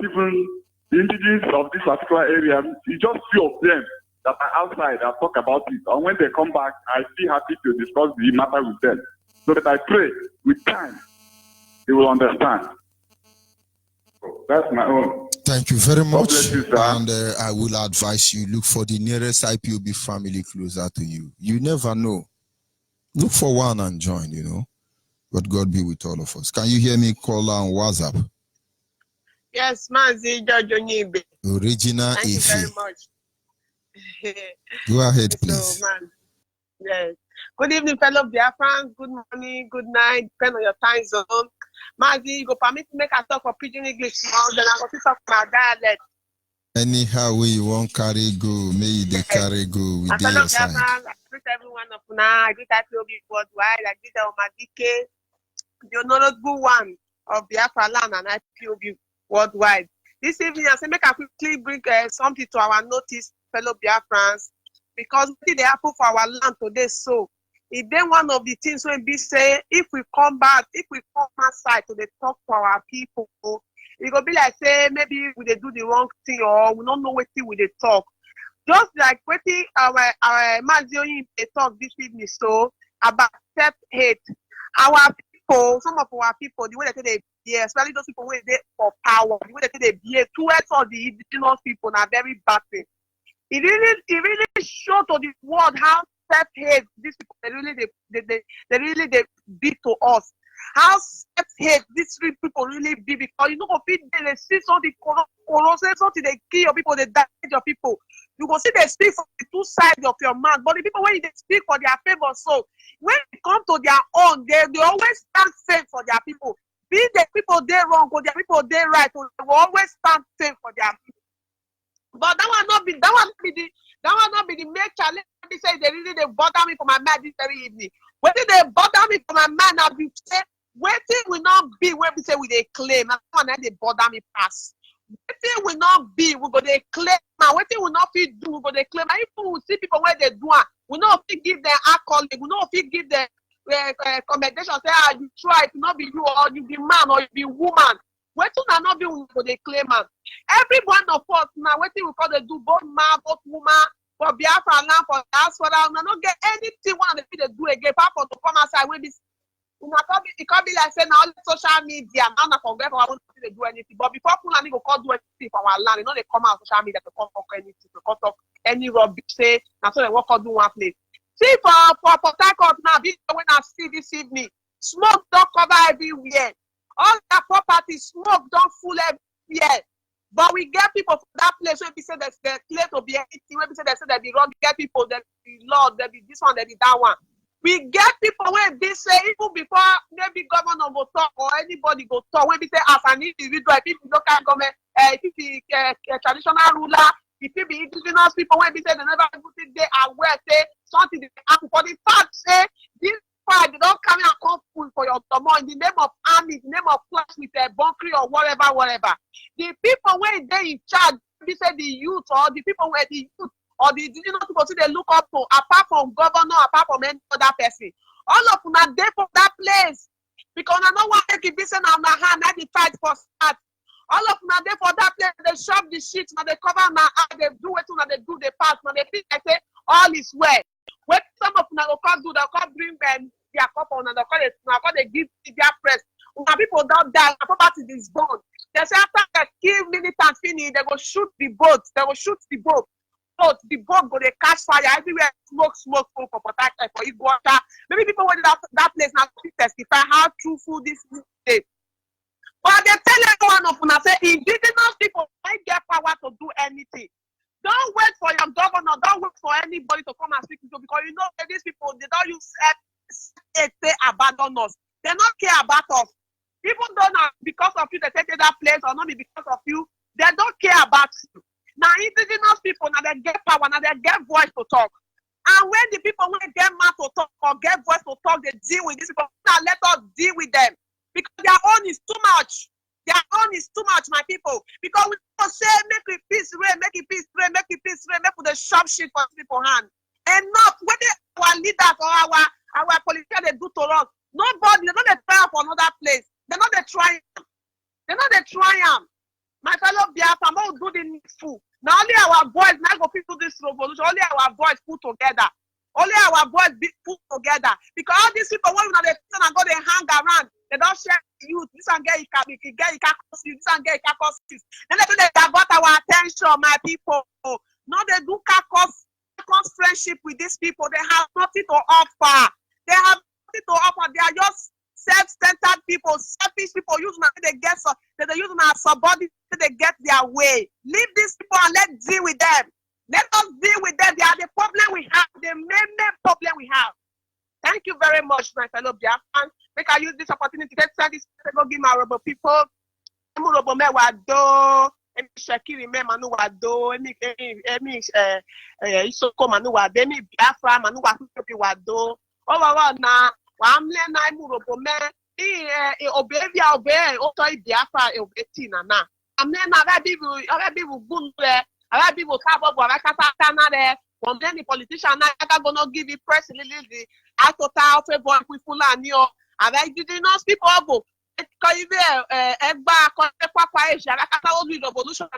even, the indigenous of this particular area, it's just few of them that are outside that talk about it. And when they come back, I feel happy to discuss the matter with them. So that I pray with time, they will understand. So that's my own. Thank you very much. You, and I will advise you, look for the nearest IPOB family closer to you. You never know. Look for one and join, you know. But God be with all of us. Can you hear me call on WhatsApp? Yes, Mazi George Onyibe. Original Thank you Ife. very much. Go ahead, please. So, man, yes. Good evening, fellow Biafrans. Good morning, good night, depending on your time zone. Mazi, you go permit me make a talk for pidgin English now, then I go to talk my dialect. Anyhow way you want carry go, may they carry go with fellow your side. Biafrans, I greet everyone of now. I greet IPOB worldwide. I greet Omadike, the honorable one of Biafra land and IPOB worldwide. This evening, I say make I quickly bring something to our notice, fellow Biafrans, because what they happen for our land today. So, if then one of the things when we say, if we come back, if we come outside to the talk to our people, it will be like say maybe we they do the wrong thing or we don't know what thing we they talk. Just like what our Mazioyi they talk this evening, so about self-hate. Our people, some of our people, the way they behave, especially those people who they for power, the way they behave towards all the indigenous people are very bad thing. It really show to the world how self-hate these people they really be to us. How self-hate these three people really be, because you know if they see something something they kill your people, they damage your people. You go see they speak from the two sides of your mouth, but the people when they speak for their favor, so when it come to their own, they always stand same for their people. Be the people they wrong or their people they right, so they will always stand same for their people. But that will not be the main challenge. They say they really they bother me for my mind this very evening. When they bother me for my mind, I'll be say waiting will not be when we say we they claim. And one they bother me past. Waiting will not be we go they claim. Now waiting will not be do we go they claim. And if we see people where they do we not give them alcohol, we not give them commendation. Say you try to not be you or you be man or you be woman. Waiting will not be we go they claim. Every one of us now waiting we call they do both man both woman. For Biafra now, for diaspora, we don't get anything one of the people they do again. Apart from to come outside, when this, it can't be like saying now social media. Now not forget I want to do anything. But before Fulani go come do anything for our land, you know they come out social media to come talk anything, to come talk any rubbish. Say now so they walk out do one place. See for Port Harcourt now, this when I see this evening, smoke don't cover everywhere. All that property, smoke don't full everywhere. But we get people from that place where we say there's the place to be anything, where we say they be wrong, get people, there be Lord, there be this one, there be that one. We get people where they say, even before maybe governor will talk or anybody go talk, when we say as an individual, if you local government, if you be traditional ruler, if you be indigenous people, when we say they never they are aware, say something happen. For the fact, say this part, they don't come and come full for your tomorrow in the name of army, in the name of clash with a bunkery or whatever. The people where they in charge, we say the youth or the people where the youth or the indigenous people see they look up to, apart from governor, apart from any other person. All of them are there for that place. Because I don't want to keep this on my hand, I dey fight for start. All of them are there for that place. They shove the shit, now they cover now, they do it, now they do the part, now they think they say all is well. When some of them will come do, they'll come bring them their couple, and they'll they give their press. When people don't die, the property is gone. They say after they kill militants finish, they go shoot the boat. They go shoot the boat. The boat go they catch fire everywhere. Smoke full for protect for water. Maybe people went that place now to testify how truthful this is. But they tell everyone of us say indigenous people might get power to do anything. Don't wait for your governor. Don't wait for anybody to come and speak to you, because you know that these people, they don't use they abandon us. They don't care about us. People don't know because of you they take that place, or not because of you. They don't care about you. Now indigenous people, now they get power, now they get voice to talk. And when the people when they get mouth to talk or get voice to talk, they deal with these people. Now let us deal with them. Because their own is too much. Their own is too much, my people. Because we say, make it peace reign, make it peace reign, make it peace reign, make the sharp shit for people hand. Enough. When our leaders or our politicians they do to us, nobody, they're not they try for another place. They're not they try. They're not they try. My fellow Biafra, I'm going to do the needful. Now only our boys now go do this revolution. Only our boys put together. Only our boys be put together. Because all these people, when they go, they hang around. They don't share youth. This and get this and get then they got our attention, my people. No, they do cause friendship with these people. They have nothing to offer. They have nothing to offer. They are just self-centered people, selfish people. Using they get so they use our subordinate they get their way. Leave these people and let's deal with them. Let us deal with them. They are the problem we have, the main problem we have. Thank you very much, my fellow Biafrans. Make I use this opportunity to send this to go give my Robo people. Robo me wado, emi Shakiri me manu wado, emi Isoko manu wado, emi Biafra manu wado. Oh na wamle na emu Robo me obevia obe oto Biafra obetina na. Amle na abi bu gunle. I people cover for Canada. From then the politician now gonna give you press release I total favor with Fulani or indigenous people go. Revolution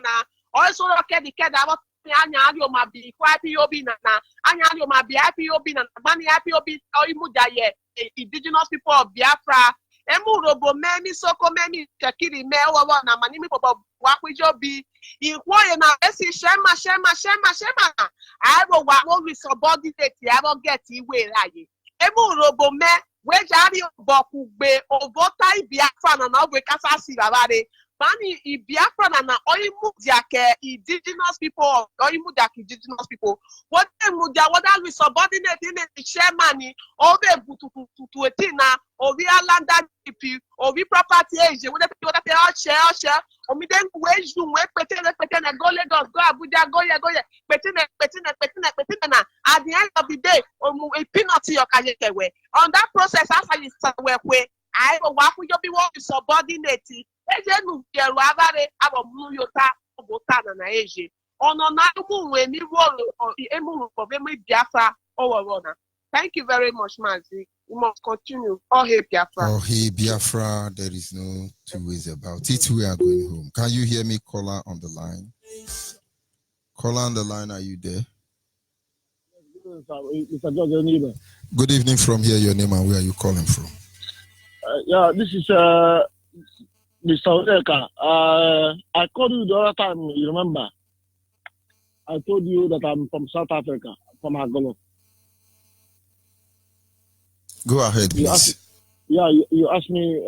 also okay the kid about anyario ma be IPOB na anyario ma be IPOB na money IPOB or imudaye indigenous people of Biafra. Emu robo memi soko memi chakiri me wawa na manimi popo wakwijo bi inquire na esi shema I will with subordinate I will get iwe raye. Emu robo me we jari boku be ovota Biafra na we kasa si babare bani Biafra na oimu diake indigenous people oimu diake indigenous people what them what we subordinate in the chairman obe to etina obi alanda DP obi property age we dey all share omi den we zoom we pete na go Lagos go Abuja go pete na at the end of the day omu a peanut your kayekewe on that process after you start we I go wa ku be what subordinate ejenu jeru avare abo mu yota obota na eje ono na mu we ni role emu problem Biafra na. Thank you very much, Mazi. We must continue. Oh, hey, Biafra. Oh, hey, Biafra. There is no two ways about it. We are going home. Can you hear me, caller on the line? Caller on the line, are you there? Mr. George Onyibe. Good evening from here. Your name and where are you calling from? Yeah, this is Mr. Odeka. I called you the other time, you remember? I told you that I'm from South Africa, from Agolo. Go ahead, please. You asked me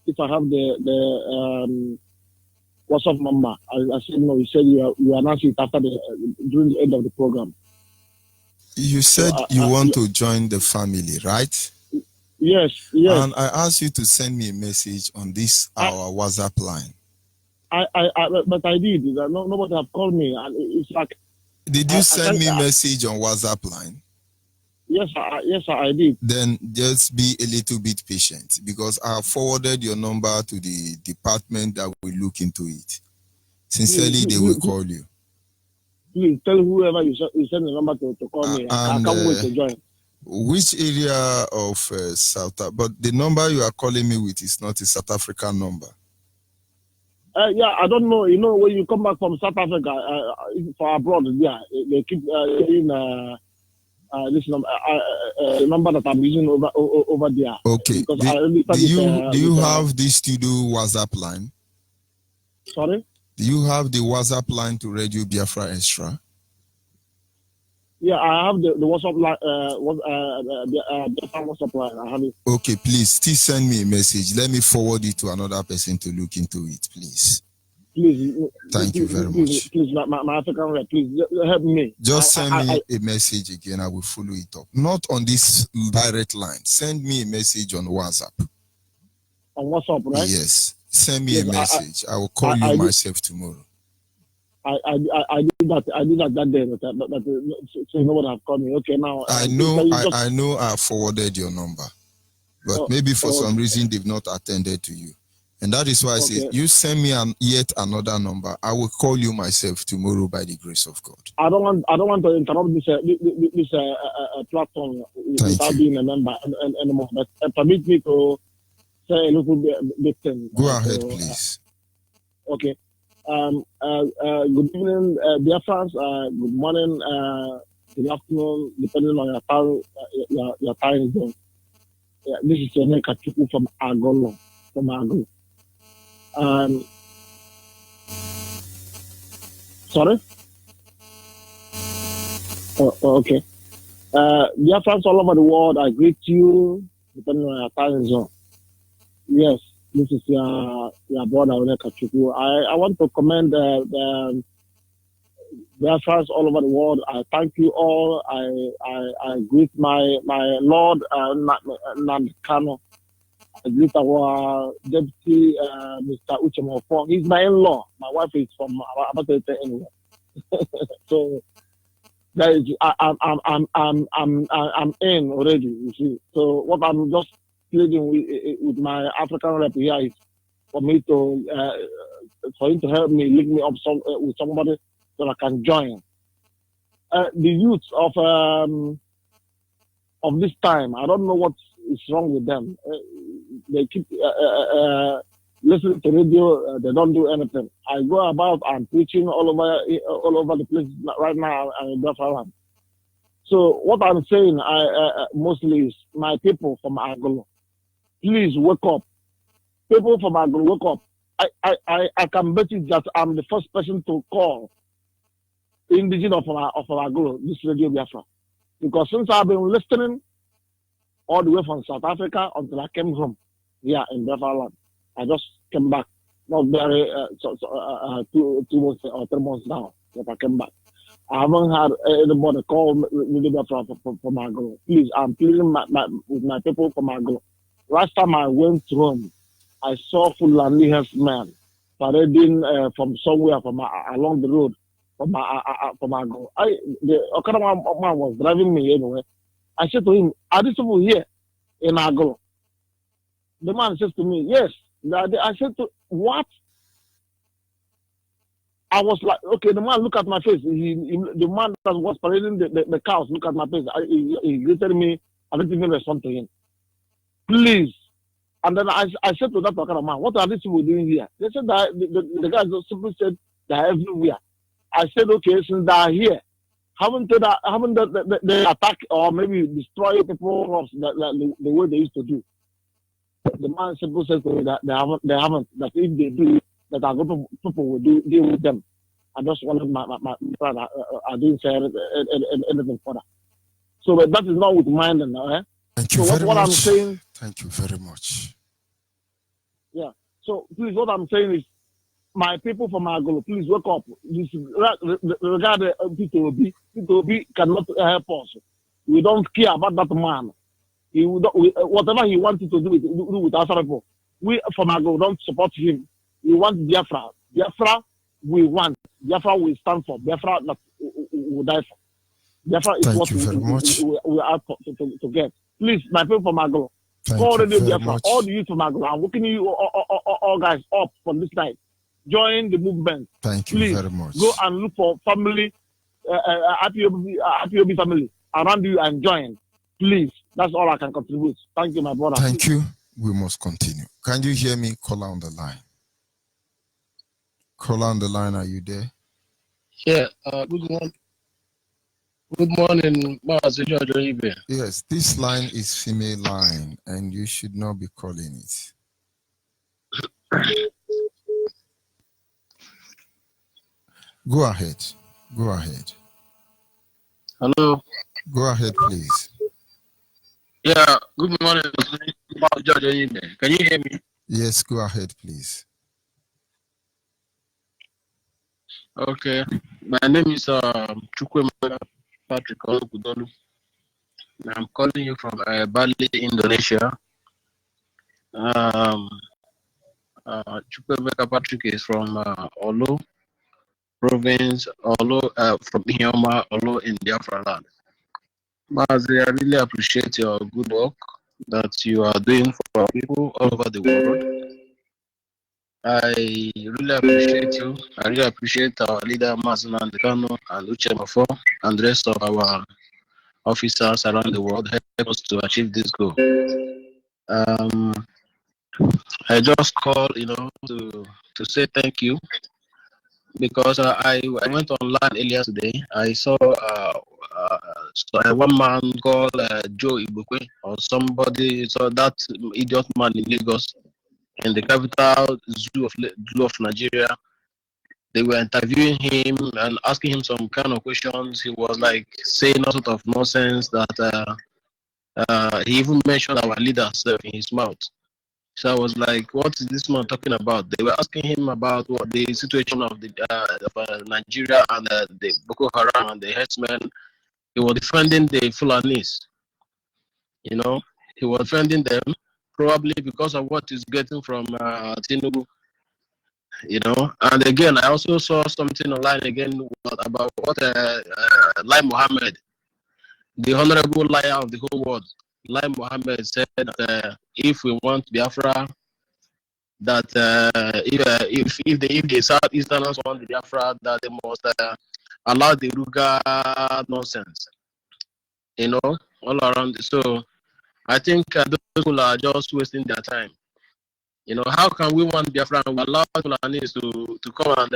if I have the WhatsApp number. I said no. You said you announced it after during the end of the program. You said you want to join the family, right? Yes. And I asked you to send me a message on this our WhatsApp line. But I did. Nobody have called me, and it's like. Did you send me a message on WhatsApp line? Yes, I did. Then just be a little bit patient because I forwarded your number to the department that will look into it. Sincerely, they will call you. Please tell whoever you send the number to call me. I can't wait to join. Which area of South Africa? But the number you are calling me with is not a South African number. Yeah, I don't know. You know, when you come back from South Africa for abroad, yeah, they keep saying. This number, number that I'm using over there. Okay. Do you have this studio WhatsApp line? Sorry? Do you have the WhatsApp line to Radio Biafra Extra? Yeah, I have the WhatsApp line. WhatsApp line. I have it. Okay, please still send me a message. Let me forward it to another person to look into it, please. Please. Thank you very much. Please, my African rep, please help me. Just send me a message again. I will follow it up. Not on this direct line. Send me a message on WhatsApp. On WhatsApp, right? Yes. Send me a message. I will call you myself tomorrow. I did that day, but so nobody have called me. Okay, now I know I forwarded your number, but maybe for some reason they've not attended to you, and that is why I say you send me yet another number. I will call you myself tomorrow by the grace of God. I don't want to interrupt this platform without being a member anymore. But permit me to say a little bit thing. Go ahead, please. Okay. Good evening, Biafrans. Good morning, good afternoon, depending on your time zone. This is Onyibe from Agolo. Sorry? Okay. Biafrans all over the world, I greet you, depending on your time zone. Yes. This is your brother Onyibe. I want to commend the Biafrans all over the world. I thank you all. I greet my Lord Nandekano. I greet our deputy Mr. Uchemofo. He's my in-law. My wife is from Abatete anyway. So that is I'm in already. You see. So what I'm just pleading with my African rep here is for me to for him to help me link me up with somebody so I can join. The youth of this time, I don't know what is wrong with them. They keep listening to radio. They don't do anything. I go about and preaching all over the place right now in Biafra. So what I'm saying, mostly is my people from Agolo. Please wake up. People from Agolo, wake up. I can bet you that I'm the first person to call indigenous of Agolo, this Radio Biafra. Because since I've been listening all the way from South Africa until I came home here in Biafra land, I just came back. Not very 2 months or 3 months now that I came back. I haven't had anybody call me from Agolo. Please, I'm pleading with my people from Agolo. Last time I went home, I saw Fulani herdsmen parading from somewhere from along the road from Agolo. The Okada man was driving me anyway. I said to him, "Are these people here in Agolo?" The man says to me, "Yes." I said to what? I was like, okay, the man look at my face. The man that was parading the cows look at my face. He greeted me. I didn't even respond to him. Please. And then I said to that Okada man, what are these people doing here? They said that the guys just simply said they're everywhere. I said, okay, since they're here, haven't they attack or maybe destroy people crops the way they used to do? The man simply said to me that they haven't. That if they do, that our group of people will deal with them. I just wanted my brother. I didn't say anything further. So but that is not with mind and Thank you so very what much. I'm saying. Thank you very much. Yeah. So please, what I'm saying is, my people from Agolo, please wake up. Regard P2B cannot help us. We don't care about that man. Whatever he wanted to do with our people, we from Agolo don't support him. We want Biafra. Biafra we want. Biafra we stand for. Biafra that we die for. Biafra is Thank what you very much. we are to get. Please, my people from Agolo, Thank you very Biafra, much. all the youth from Agolo, I'm waking you all guys up from this night. Join the movement. Thank you Please, very much. go and look for family, IPOB family around you and join. Please, that's all I can contribute. Thank you, my brother. Thank you. We must continue. Can you hear me? Caller on the line. Caller on the line, are you there? Yeah, good morning. Good morning, Master George Onyibe. Yes, this line is female line and you should not be calling it. Go ahead. Go ahead. Hello. Go ahead, please. Yeah, good morning. Judge Onyibe. Can you hear me? Yes, go ahead, please. Okay. My name is Chukwemeka Patrick Olukudolu. I'm calling you from Bali, Indonesia. Chukwemeka Patrick is from Olo province, Olo, from Hioma, Olo in Biafra land. Mazi, I really appreciate your good work that you are doing for people all over the world. I really appreciate you. I really appreciate our leader, Mazuna Ndekano and Uche Mafo, and the rest of our officers around the world help us to achieve this goal. I just called, to say thank you because I went online earlier today. I saw one man called Joe Ibukwe or somebody. So that idiot man in Lagos, in the capital zoo of Nigeria. They were interviewing him and asking him some kind of questions. He was like saying all sort of nonsense that he even mentioned our leader in his mouth. So I was like, what is this man talking about? They were asking him about what the situation of Nigeria and the Boko Haram and the herdsmen. He was defending the Fulanis. He was defending them probably because of what he's getting from Tinubu. And again, I also saw something online again about what Lai Mohammed, the honorable liar of the whole world, Lai Mohammed said that if we want Biafra, that if the Southeasterners want the Biafra, that they must allow the Ruga nonsense, all around. So I think those people are just wasting their time. How can we want Biafra and we allow Fulanis to come and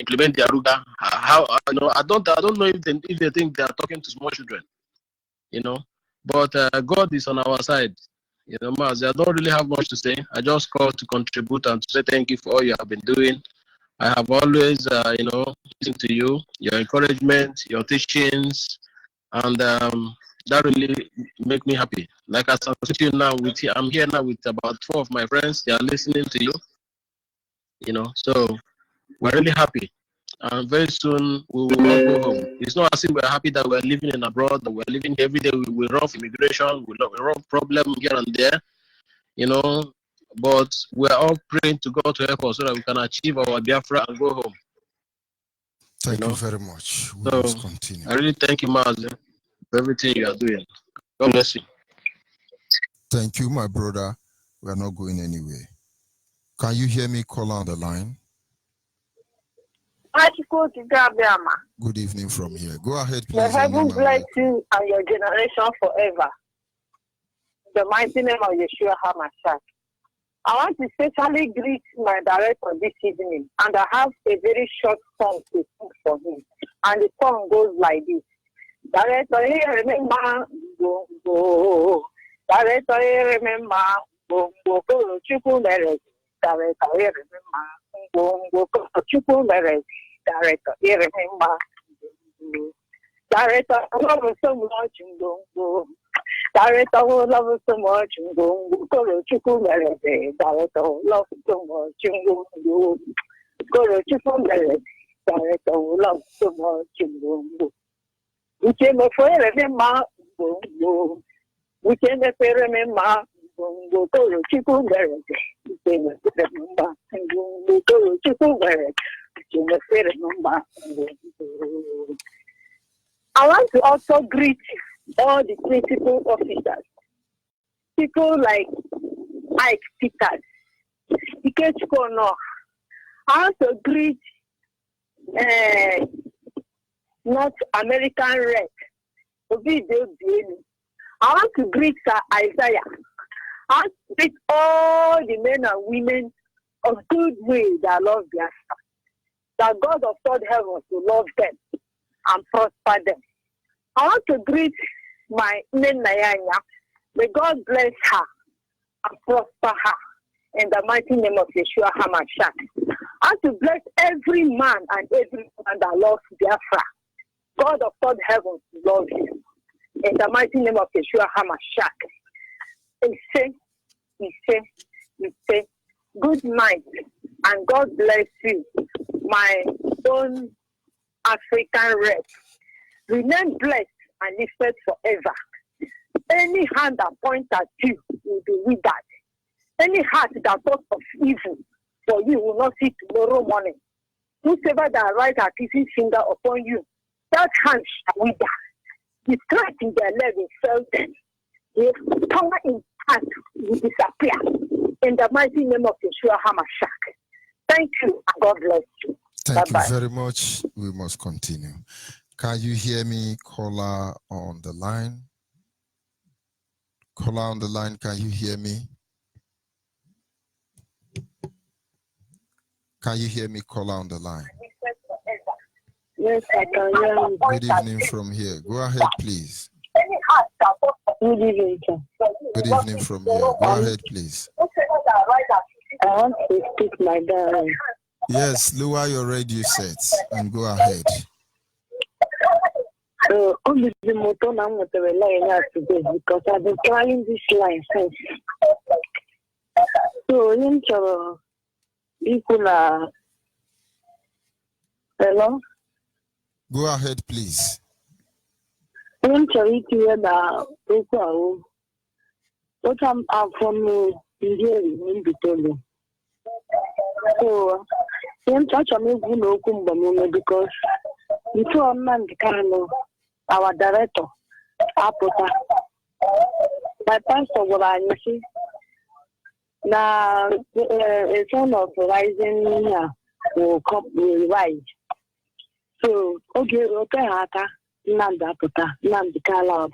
implement the Aruga? How I don't know if they think they are talking to small children, But God is on our side, Maz. I don't really have much to say. I just called to contribute and to say thank you for all you have been doing. I have always, listened to you, your encouragement, your teachings, and that really make me happy. Like as I'm sitting now I'm here now with about 4 of my friends. They are listening to you. So we're really happy. And very soon we will all go home. It's not as if we're happy that we're living in abroad, that we're living every day. We run from immigration, we run problem here and there, But we're all praying to God to help us so that we can achieve our Biafra and go home. Thank you very much. We So must continue. I really thank you, Mazi, for everything you are doing. God bless you. Thank you, my brother. We are not going anywhere. Can you hear me call on the line? Good evening from here. Go ahead, please. The heaven bless you and your generation forever. The mighty name of Yeshua HaMashiach. I want to especially greet my director this evening, and I have a very short song to sing for him. And the song goes like this. Director, remember, go, go. Director, remember, go, go, go, Chuku Mere. Director, remember, go, go, go, Chuku Mere. Director, remember, Director, I love you so much, go, go. Director, I love you so much, go, go, Chuku Mere. Director, love you so much, go, go. Go, Chuku Mere. Director, love you so much, go, go. We came for remember, go, go. We came for remember, go, go, Chuku Mere. We came for remember, go, Chuku Mere. I want to also greet all the principal officers, people like Ike Peters, Ikechukwu. I want to greet North American Red, Obido Bielu. I want to greet Sir Isaiah. I want to greet all the men and women of good will that love Biafra. That God of third heavens will love them and prosper them. I want to greet my Nenayanya. May God bless her and prosper her in the mighty name of Yeshua HaMashiach. and to bless every man and every woman that loves Biafra. God of third heavens loves you. In the mighty name of Yeshua HaMashiach. He say, good night and God bless you, my own African rep. Remain blessed and lifted forever. Any hand that points at you will be withered. Any heart that thoughts of evil for you will not see tomorrow morning. Whosoever that writes a kissing finger upon you, that hand shall wither. The strength in their leg will fail them. The power in hand will disappear. In the mighty name of Yeshua HaMashiach. Thank you and God bless you. Thank Bye-bye. you very much. We must continue. Can you hear me, caller on the line? Caller on the line, can you hear me? Can you hear me, caller on the line? Yes, I can hear you. Good evening from here. Go ahead, please. Good evening, sir. Good evening from here. Go ahead, please. I want to speak my darling. Yes, lower your radio sets and go ahead. So, only the motor now with the line today because I've been trying this line since. So, people are. Hello? Go ahead, please. I'm trying to hear the people. What I'm from India in between. So, I'm touching me because before man Kano, our director, Apota, my pastor was now a son of rising will rise. So, okay, Haka, Nanda Pota, Nandikala,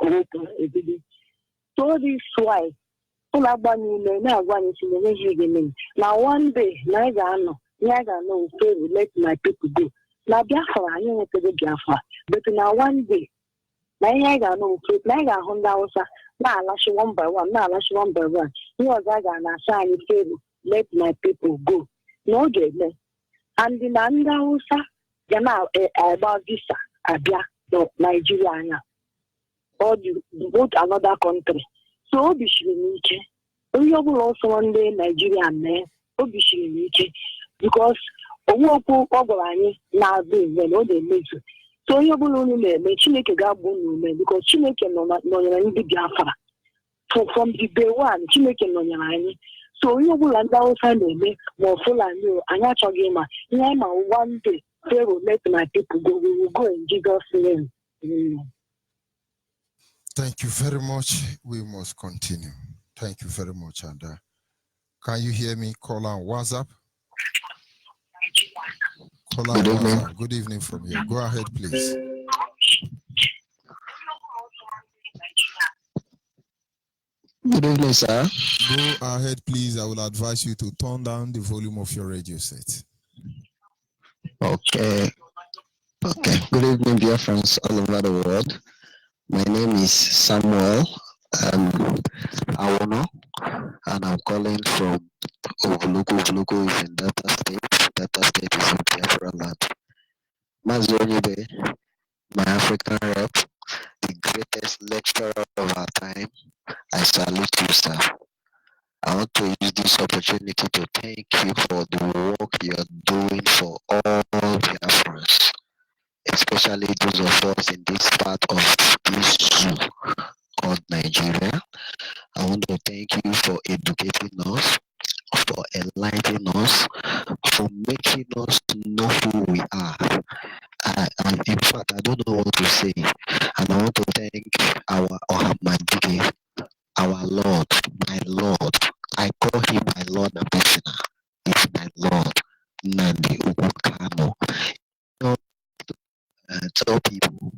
so this why. Now one day, neither know, let my people go. Now Biafra, I know to the Biafra, but now one day, neither know, neither Honda Osa, now lash one by one, now lash one by one. You was I gonna sign let my people go. No good, and in Anda Osa, you're now about this, Abia, no Nigeria, or you vote another country. So Obishirike, we will also one day Nigeria man, Obishirike, because Owoku Ogorani now doing when all they make. So you will only make Chineke Gabon because Chineke no Biafra. From the day one, Chineke no Yanani. So you will allow Sunday more full and new and natural gamer. One day they will let my people go. We will go in Jesus' name. Thank you very much. We must continue. Thank you very much. And can you hear me? Call on WhatsApp. Call on WhatsApp. Good evening from here. Go ahead, please. Good evening, sir. Go ahead, please. I will advise you to turn down the volume of your radio set. Okay. Good evening, dear friends all over the world. My name is Samuel Awono, and I'm calling from Ovuluku. Ovuluku is in Delta State. Delta State is in Biafra land. Mazi Onyibe, my African rep, the greatest lecturer of our time, I salute you, sir. I want to use this opportunity to thank you for the work you're doing for all Biafrans, especially those of us in this part of this zoo called Nigeria. I want to thank you for educating us, for enlightening us, for making us know who we are. In fact, I don't know what to say. And I want to thank our Ohamadike, our Lord, my Lord. I call him my Lord and Personal. He's my Lord, Nandi Ukukano. Tell people,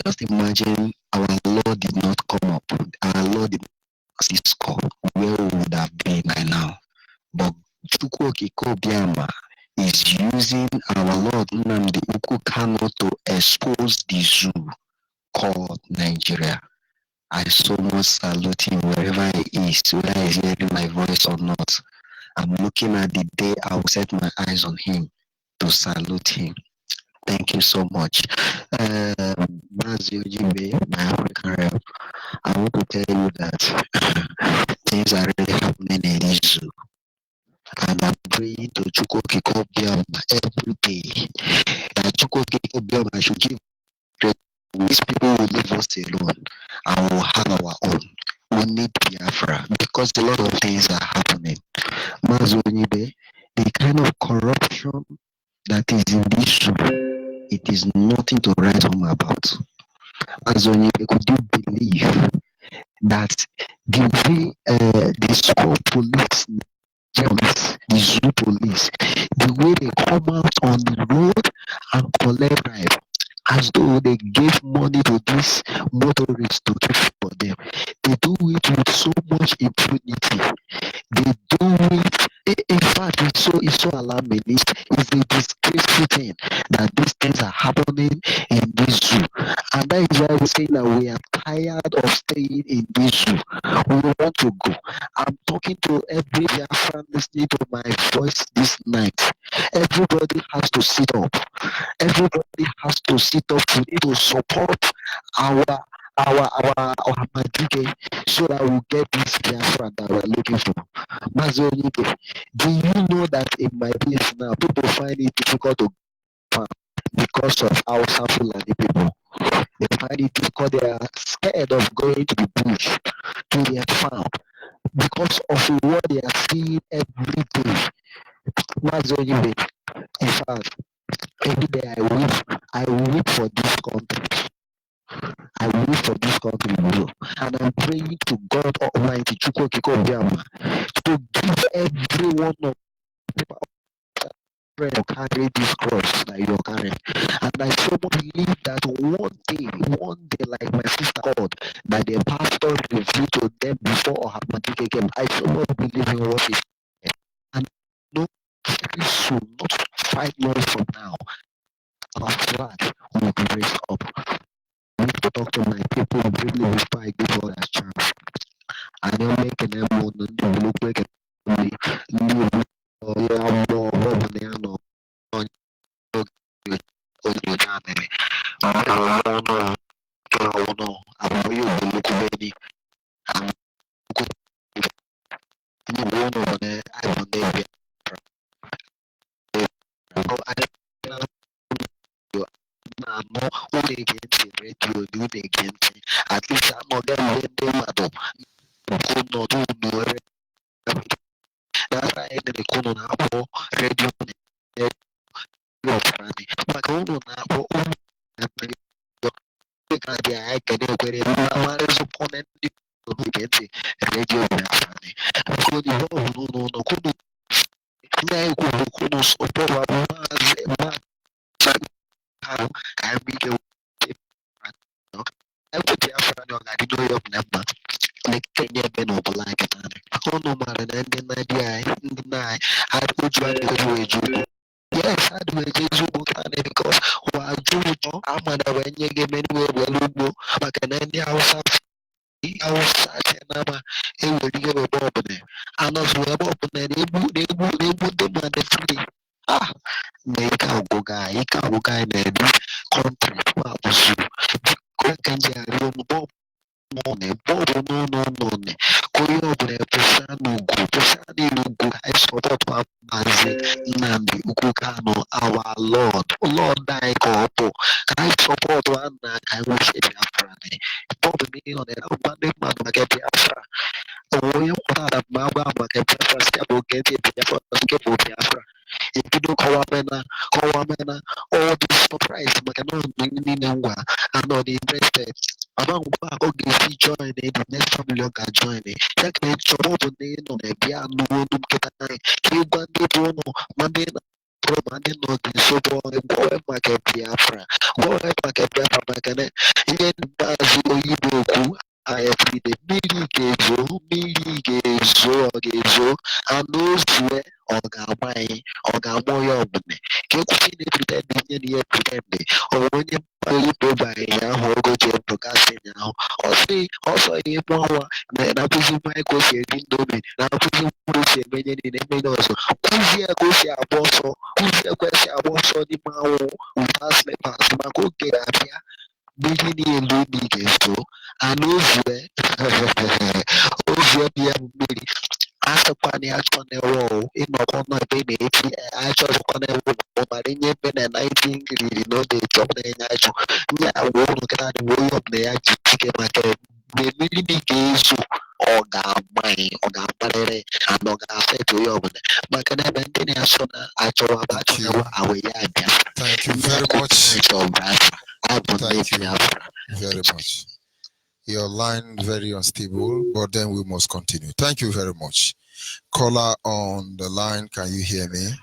just imagine our Lord did not come up. Our Lord did not see score. Where we would have been by now. But Chukwuoke Kobiama is using our Lord Nnamdi Ukukano to expose the zoo called Nigeria. I so much salute him wherever he is, whether he's hearing my voice or not. I'm looking at the day I will set my eyes on him. to salute him. Thank you so much. Mazi Onyibe, my African rep, I want to tell you that things are really happening in this zoo. And I'm praying to Chukwuokike Obiama every day that Chukwuokike Obiama should give these people will leave us alone and we'll have our own. We need Biafra because a lot of things are happening. Mazi Onyibe, the kind of corruption that is in this zoo, it is nothing to write home about. Mazi Onyibe, could you believe that the way the school police, the zoo police, the way they come out on the road and collect bribe, as though they gave money to these motorists to do for them. They do it with so much impunity. They do it. In fact, it's so alarming. It's a disgraceful thing that these things are happening in this zoo. And that is why we're saying that we are tired of staying in this zoo. We want to go. I'm talking to every Biafran listening to my voice this night. Everybody has to sit up. Everybody has to sit up to support our Madike so that we'll get this Biafra that we're looking for. Mazi Onyibe, do you know that in my place now, people find it difficult to farm because of our Fulani people? They find it difficult, they are scared of going to the bush, to their farm, because of what they are seeing every day. Mazi Onyibe, in fact, every day I weep for this country. I live for this country, and I'm praying to God Almighty, Chukwuokike Obiama, to give every one of people to carry this cross that you're carrying. And I so much believe that one day, like my sister called, that the pastor revealed to them before Hamadike came. I so much believe in what he said. And no, very soon, not 5 months from now, our flag will be raised up. I need to talk to my people briefly before I give all that chance. I don't make an M1 and look like a new at least I'm not getting that's why the corner now radio maka unu na-akpọ dị anyị kene ekwere mara ezụpụna ndị n'oge ntị redio Biafra nke odibo ọhụrụ n'ụlọ kwunu ndị anyị kwuru kwunu sọpọrọ maazị ahụ ka anyị ike ekwe Biafra na ọ ga-adị n'onye ọbụla mma na-ekenye ebe n'ọbụla anyị kịtarị unu mara na ndị nna-dị anyị ndị nna anyị ha oju adịghị eju yes, I do it because while Jojo, I'm gonna when you give me well, but can any house outside and I'm a give a bob there. And as we have opened they put them on the free. Ah, make a go guy, in the country. What was you? Can you bob? No. Koyobre Pesano Go, Pesani Go, I support Mazi Nandi Ukukano, our Lord. Lord, I go. I support one that I wish it Biafra. Probably on the Monday man, I get Biafra. We have Maba, Biafra, Scabo, get it Biafra, Scabo Biafra. If you don't call all this surprise, Macano, I'm not interested. Among Ogi join the next family can join it. Check the trouble on the piano, Ketai, Kibandi Bono, Mandina, Mandino, so boy, market Biafra, boy, market Biafra, Macane, again, Bazi, I every day, Mili Gezo, and those who Ogamai, Ogamoyo, Kikuini pretend, or when you by now, go to broadcasting now, also ni mwa na puzu mai ko se dindomi na puzu mu se menye ni menye also kuzi ko se aboso kuzi ko se aboso ni mawo pass me pass ma ko ke apia bigi ni elu ni gesto anozwe ovwe bia mmiri asọkwani achọnewo ịnọkọ n'ebe na-eti achọrọkwana ewu ọbara nye ebe na 19 ngiriri n'oge chọp na-enye achọ nye agwa ụlọ kara dị onye ọbụla ya ji tike maka mgbe mmiri dị ga-ezo ọ ga-agbarịrị ana ọ ga-afet onye ọbụla maka na ebe ndị na-asọ na achọwa bụ achọnewo awe ya abịa Thank you very much. Abụ Thank you Biafra. very much. Your line very unstable, but then we must continue. Thank you very much. Caller on the line, can you hear me?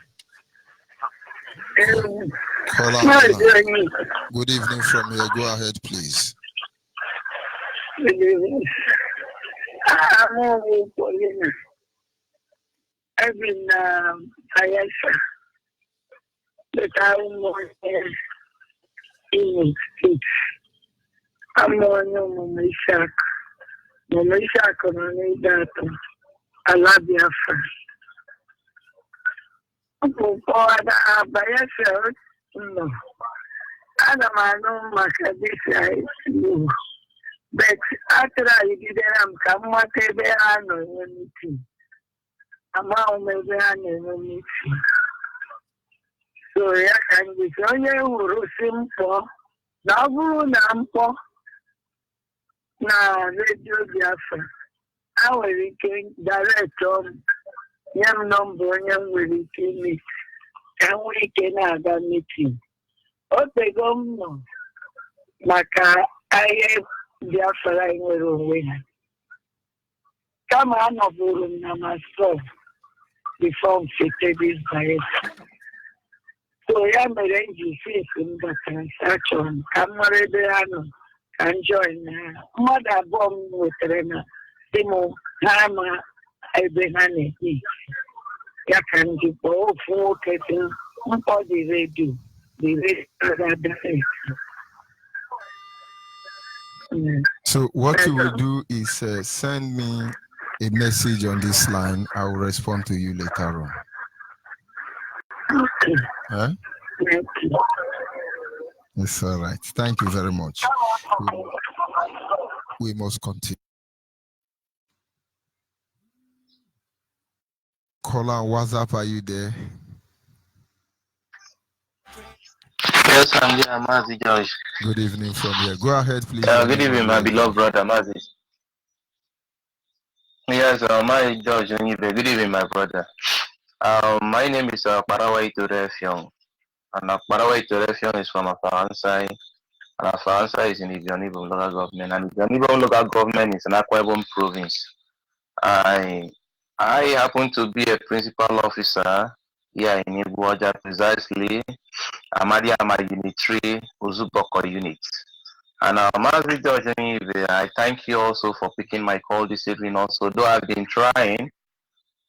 Caller on the line. Good evening from here. Go ahead, please. Good evening. I'm over Paulina. I've been Ayasha. The town in States. I'm on Mumishak. Mumishak on that. I love Biafra. Bayasha, no. I don't know much of this. But after I didn't come, whatever I know, anything. I'm out maybe I know anything. So, yeah, can be so you simple. Now, Nampo. Now, Radio Biafra. I will direct young number, young will meet. And we can have a meeting. Oh, they go no. Maka, I have Biafra in the room. Come on, of room, Namaste. Before fitted this diet. So, I am arranging face in the transaction. Come on, can join mother bomb with Rena. Simo Hama Ebenani. Ya can give all 4 cattle on the radio. The radio. So what you will do is send me a message on this line. I will respond to you later on. Okay. Huh? Thank you. It's all right. Thank you very much. We must continue. Caller, what's up? Are you there? Yes, I'm here, Mazi George. Good evening from here. Go ahead, please. Good evening, my beloved brother, Mazi. Yes, my George Onyibe. Good evening, my brother. My name is Parawai Turefiong. And Parawai Turefiong is from Afaransai. And Afaransai is in the Onyibe local government. And the Onyibe local government is in Akwa Ibom province. I happen to be a principal officer here in Ibuaja, precisely Amadia Unit 3 Uzuboko unit. And Mazi George, I thank you also for picking my call this evening also. Though I've been trying,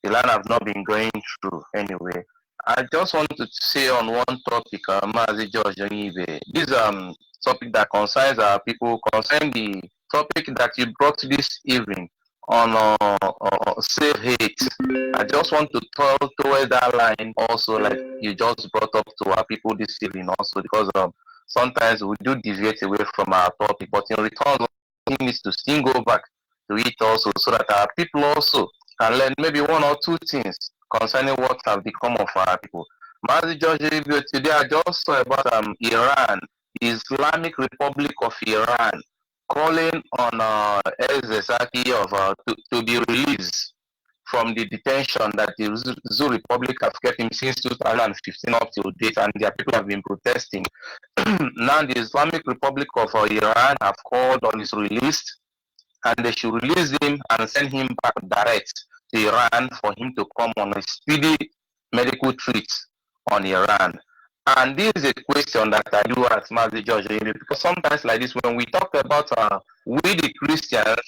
the line have not been going through anyway. I just want to say on one topic, Mazi George, this topic that concerns our people, concern the topic that you brought this evening on save hate. I just want to tell toward that line also, like you just brought up to our people this evening also, because sometimes we do deviate away from our topic, but in return, we need to still go back to it also, so that our people also can learn maybe 1 or 2 things concerning what have become of our people. Mazi George, today I just saw about Iran, Islamic Republic of Iran, calling on El-Zesaki to be released from the detention that the Zoo Republic have kept him since 2015 up till date, and their people have been protesting. Now the Islamic Republic of Iran have called on his release, and they should release him and send him back direct to Iran for him to come on a speedy medical treat on Iran. And this is a question that I do ask Mazi George, because sometimes like this, when we talk about we the Christians,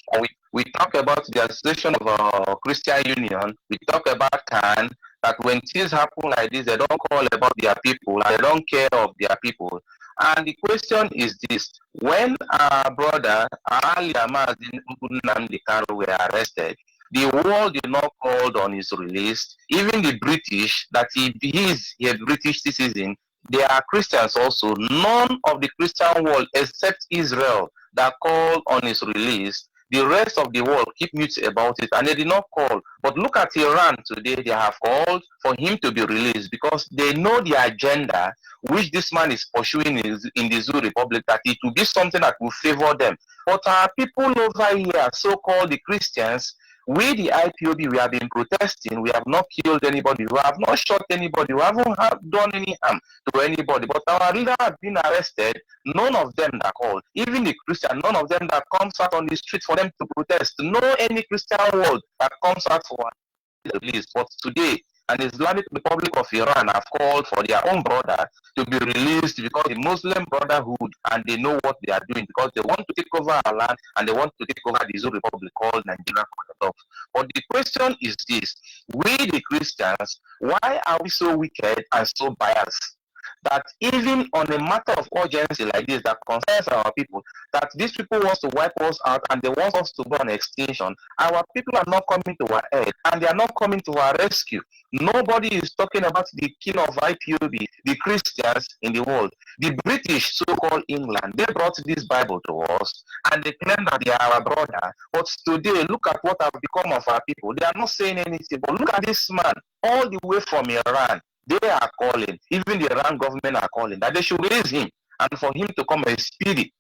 we talk about the Association of Christian Union, we talk about CAN, that when things happen like this, they don't call about their people, they don't care of their people. And the question is this: when our brother Ali Amazin Nnamdi Kanu were arrested, the world did not call on his release. Even the British, that he is a British citizen, they are Christians also. None of the Christian world except Israel that called on his release. The rest of the world keep mute about it, and they did not call. But look at Iran today; they have called for him to be released because they know the agenda which this man is pursuing in the Zoo Republic, that it will be something that will favor them. But our people over here, so-called the Christians, we the IPOB, we have been protesting. We have not killed anybody. We have not shot anybody. We haven't done any harm to anybody. But our leader has been arrested. None of them that called, even the Christian, none of them that comes out on the street for them to protest. No any Christian world that comes out for the release. But today, an Islamic Republic of Iran have called for their own brother to be released because the Muslim Brotherhood, and they know what they are doing, because they want to take over our land and they want to take over the Zoo Republic called Nigeria. But the question is this: we the Christians, why are we so wicked and so biased that even on a matter of urgency like this that concerns our people, that these people want to wipe us out and they want us to go on extinction, our people are not coming to our aid and they are not coming to our rescue? Nobody is talking about the king of IPOB, the Christians in the world. The British, so-called England, they brought this Bible to us and they claim that they are our brother. But today, look at what have become of our people. They are not saying anything. But look at this man, all the way from Iran. They are calling, even the Iran government are calling, that they should release him and for him to come a speedy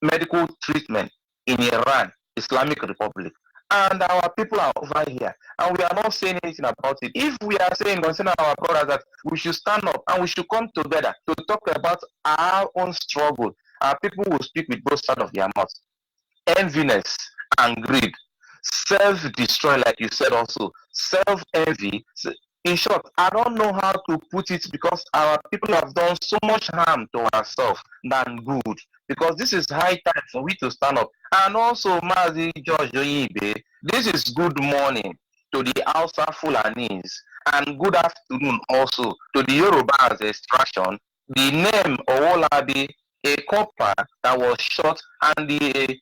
medical treatment in Iran, Islamic Republic. And our people are over here, and we are not saying anything about it. If we are saying concerning our brothers that we should stand up and we should come together to talk about our own struggle, our people will speak with both sides of their mouths. Enviness and greed, self-destroy, like you said also, self-envy. In short, I don't know how to put it because our people have done so much harm to ourselves than good. Because this is high time for we to stand up. And also, Mazi George Onyibe, this is good morning to the Hausa Fulanis and good afternoon also to the Yoruba's extraction. The name Owolabi, a copper that was shot, and the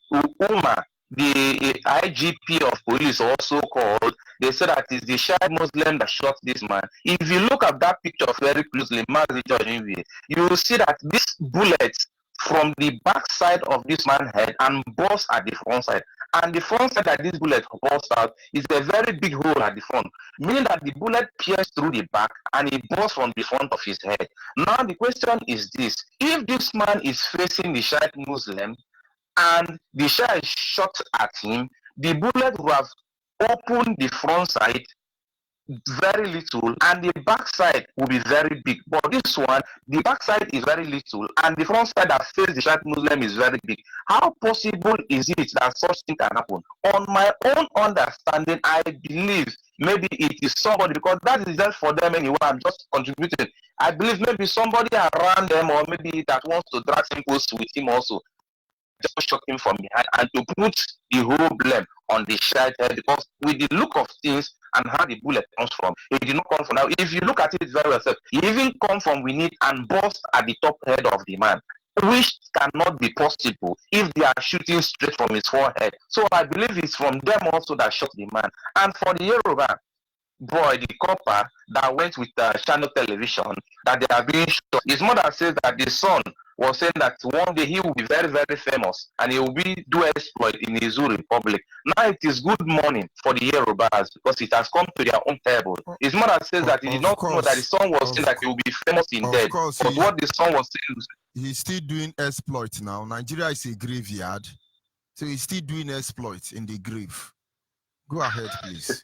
Uma, the IGP of police also called. They said that it's the Shia Muslim that shot this man. If you look at that picture very closely, you will see that this bullet from the back side of this man's head and burst at the front side. And the front side that this bullet burst out is a very big hole at the front, meaning that the bullet pierced through the back and it burst from the front of his head. Now the question is this: if this man is facing the Shia Muslim and the Shia is shot at him, the bullet would have opened the front side very little and the back side will be very big. But this one, the back side is very little and the front side that faces the Shia Muslim is very big. How possible is it that such thing can happen? On my own understanding, I believe maybe it is somebody, because that is just for them anyway. I'm just contributing. I believe maybe somebody around them, or maybe that wants to drag him close with him also, just shot him from behind and to put the whole blame on the Shia head, because with the look of things and how the bullet comes from, it did not come from now. If you look at it very well, it even come from within and burst at the top head of the man, which cannot be possible if they are shooting straight from his forehead. So I believe it's from them also that shot the man. And for the Yoruba boy, the copper that went with channel television, that they are being shot, his mother says that the son was saying that one day he will be very, very famous and he will do exploit in the Zoo Republic. Now it is good morning for the Yorubas because it has come to their own table. His mother says that he did not know that the son was saying that he will be famous in death. But what the son was saying was, he's still doing exploit now. Nigeria is a graveyard, so he's still doing exploits in the grave. Go ahead, please.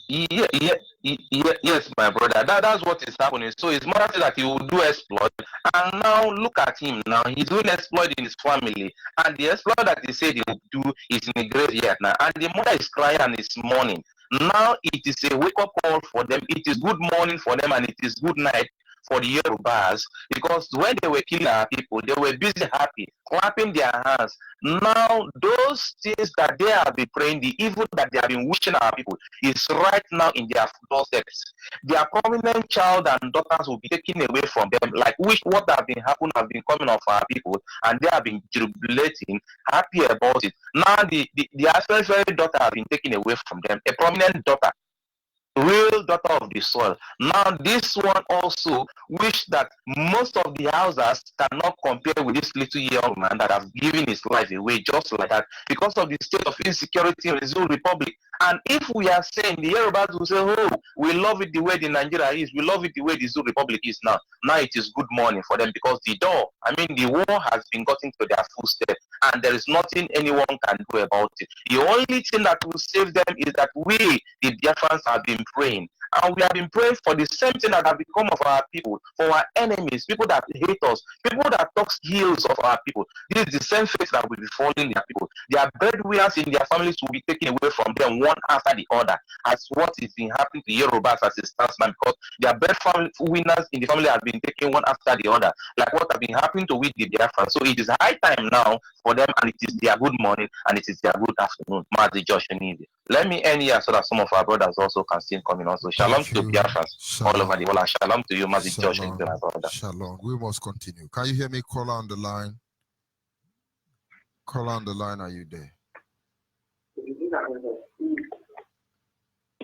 Yes, my brother. That's what is happening. So his mother said that he will do exploit, and now look at him. Now he's doing exploit in his family, and the exploit that he said he will do is in the graveyard now. And the mother is crying and is mourning. Now it is a wake-up call for them. It is good morning for them, and it is good night for the Yorubas, because when they were killing our people, they were busy happy, clapping their hands. Now, those things that they have been praying, the evil that they have been wishing our people, is right now in their doorsteps. Their prominent child and daughters will be taken away from them, like what have been happening have been coming of our people, and they have been jubilating, happy about it. Now, the aspiratory daughter has been taken away from them, a prominent daughter, real daughter of the soil. Now, this one also wish that most of the houses cannot compare with this little young man that has given his life away just like that because of the state of insecurity in the Zoo Republic. And if we are saying, the Yorubas will say, oh, we love it the way the Nigeria is, we love it the way the Zoo Republic is now. Now it is good morning for them because the war has been gotten to their full step, and there is nothing anyone can do about it. The only thing that will save them is that we, the Biafrans, have been praying. And we have been praying for the same thing that have become of our people, for our enemies, people that hate us, people that talk ills of our people. This is the same fate that will be falling their people. Their breadwinners in their families will be taken away from them one after the other, as what is been happening to Yorubas as it stands now, because their breadwinners in the family have been taken one after the other, like what have been happening to with the Biafra. So it is high time now for them, and it is their good morning and it is their good afternoon. Mazi Josh Onyibe. Let me end here so that some of our brothers also can still come in also. Shalom to Biafrans all over the world. Shalom to you, Mazi Josh Onyibe, my brother. Shalom. We must continue. Can you hear me? Caller on the line. Caller on the line. Are you there?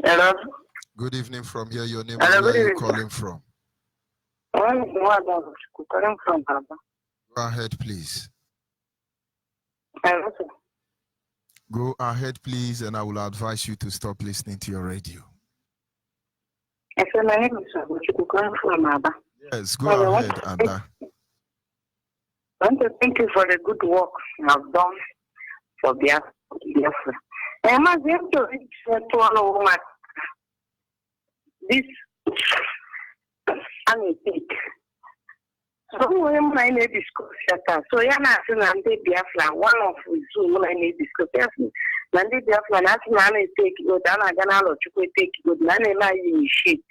Hello. Good evening from here. Your name and where are you calling from? I'm calling from Baba. Go ahead, please. Hello. Go ahead, please, and I will advise you to stop listening to your radio. I said my name is calling from Baba. Yes, go ahead, Anna. I want to thank you for the good work you have done for Biafra. I must have to reach to one of my this and it. So when I need discuss, so yana Nande Biafra, one of Zoom when I need discuss. Nande Biafra, that's Nana take you down. I can take you Nana initiate.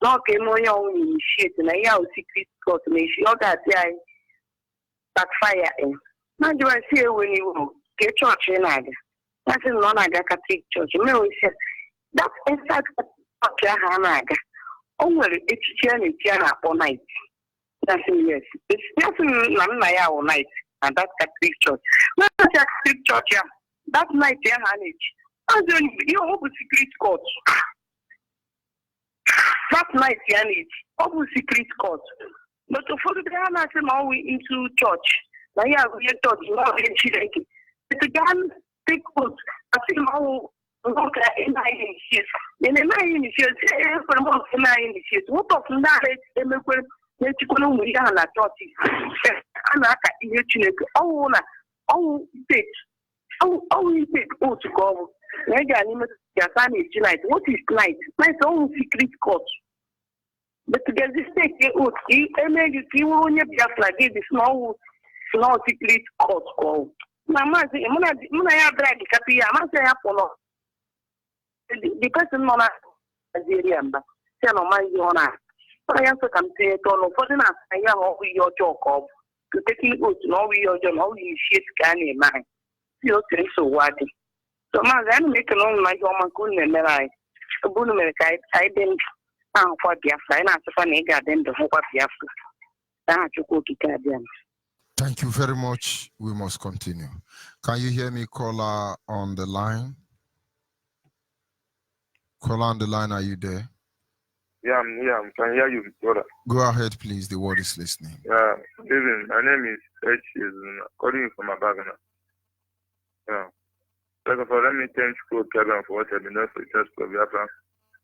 No, no, you initiate, and I have secret court. Make sure that I backfire. Now you are here when you get church in Naga. That's not a Catholic church. Me always say that inside church Hanaga. Only it's journey all night. That's yes. It's nothing all night, and that's Catholic church. Not Catholic church, yeah. That night, yeah, Hanage. As you open secret court. That night, yeah, open secret court. But to follow the Hanaga, now we into church. Now, yeah, we are church, now we are it's a gun, take court. I think how. Okay, in my initiative. In my initiative, for most in my initiative, what of that? Let's go on with Yana Toti. And I can hear oh, take. Oh, we take oh to go. What is night? Night own secret court. But to get this take out, you won't have like this small secret court call. Mamma, Muna drag Capia, I must say, Apollo. The person on Nigeria, but tell my honor. I also come to it on for the night. I am all your joke of to take it out, no, your job, all you shit can in mind. You think so, what? So, my then make alone my home and I. A boon America, I didn't sound for Biafra, and I funny garden the hope of Biafra. I to go to Cadian. Thank you very much. We must continue. Can you hear me, caller on the line? Caller on the line, are you there? Yeah, I can hear you, brother. Go ahead, please. The word is listening. Yeah, listen, my name is H. Calling you from my background. Yeah. First of all, let me thank you, Kevin, for what you've been doing for the church of Biafra.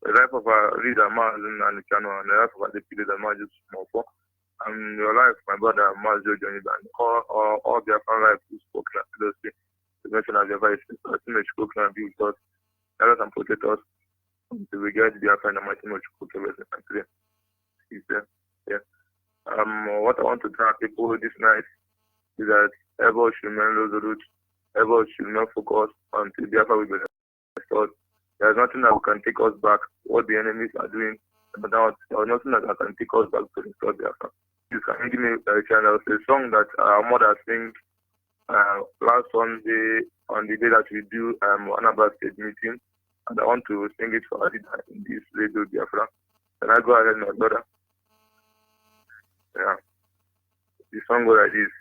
The life of our leader, Mazin, and the channel, and the life of our deputy, the Mazin Smoko, and your life, my brother, Mazin Onyibe, and all Biafra life who spoke like those things. The mention of your voice, I think they spoke and be with us, let us and protect us. To regard Biafra and the mighty much today. Yeah. What I want to tell people this night is that ever should remain resolute, ever should not focus until Biafra will be restored. There's nothing that can take us back. What the enemies are doing, nothing that can take us back to restore Biafra. You can give me a channel. It's a song that our mother sings last Sunday on the day that we do Anambra State meeting, and I want to sing it for Adida in this radio Biafra. Can I go ahead, my brother? Yeah. The song goes like this.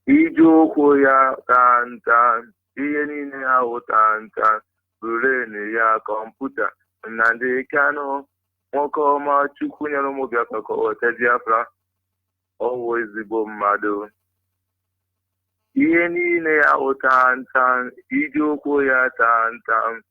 Ijoko ya tantan, ihe niile ahụ tantan, burene ya kọmputa, Nnamdi Kanu, nwoke ọma Chukwu nyere ụmụ Biafra ka ọ weta Biafra, ọwụ ezigbo mmadụ. Ihe niile ya ahụ tantan, ijoko ya tantan,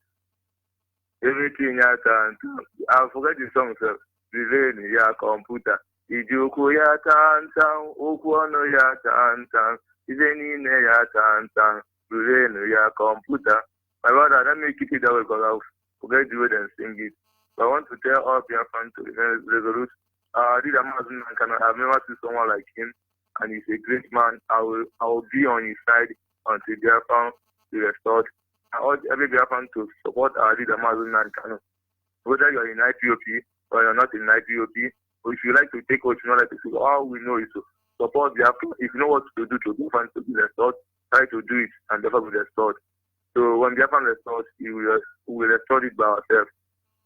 everything ya tantan. I forget the song, sir. Burene ya kọmputa. Ijoko ya tantan, okwu ọnụ ya tantan, ihe niile ya tantan, burenu ya kọmputa. My brother, let me keep it that way because I'll forget the way they sing it. But I want to tell all Biafran to resolute. I've never seen someone like him, and he's a great man. I will be on his side until Biafran is restored. I urge every Biafran to support our leader, Mazin Nankano. Whether you're in IPOP or you're not in IPOP, or if you like to take what you know, like to do, all we know is to support Biafra. If you know what to do to Biafra to be restored, try to do it and Biafra will be restored. So when Biafra restores, we will restore it by ourselves.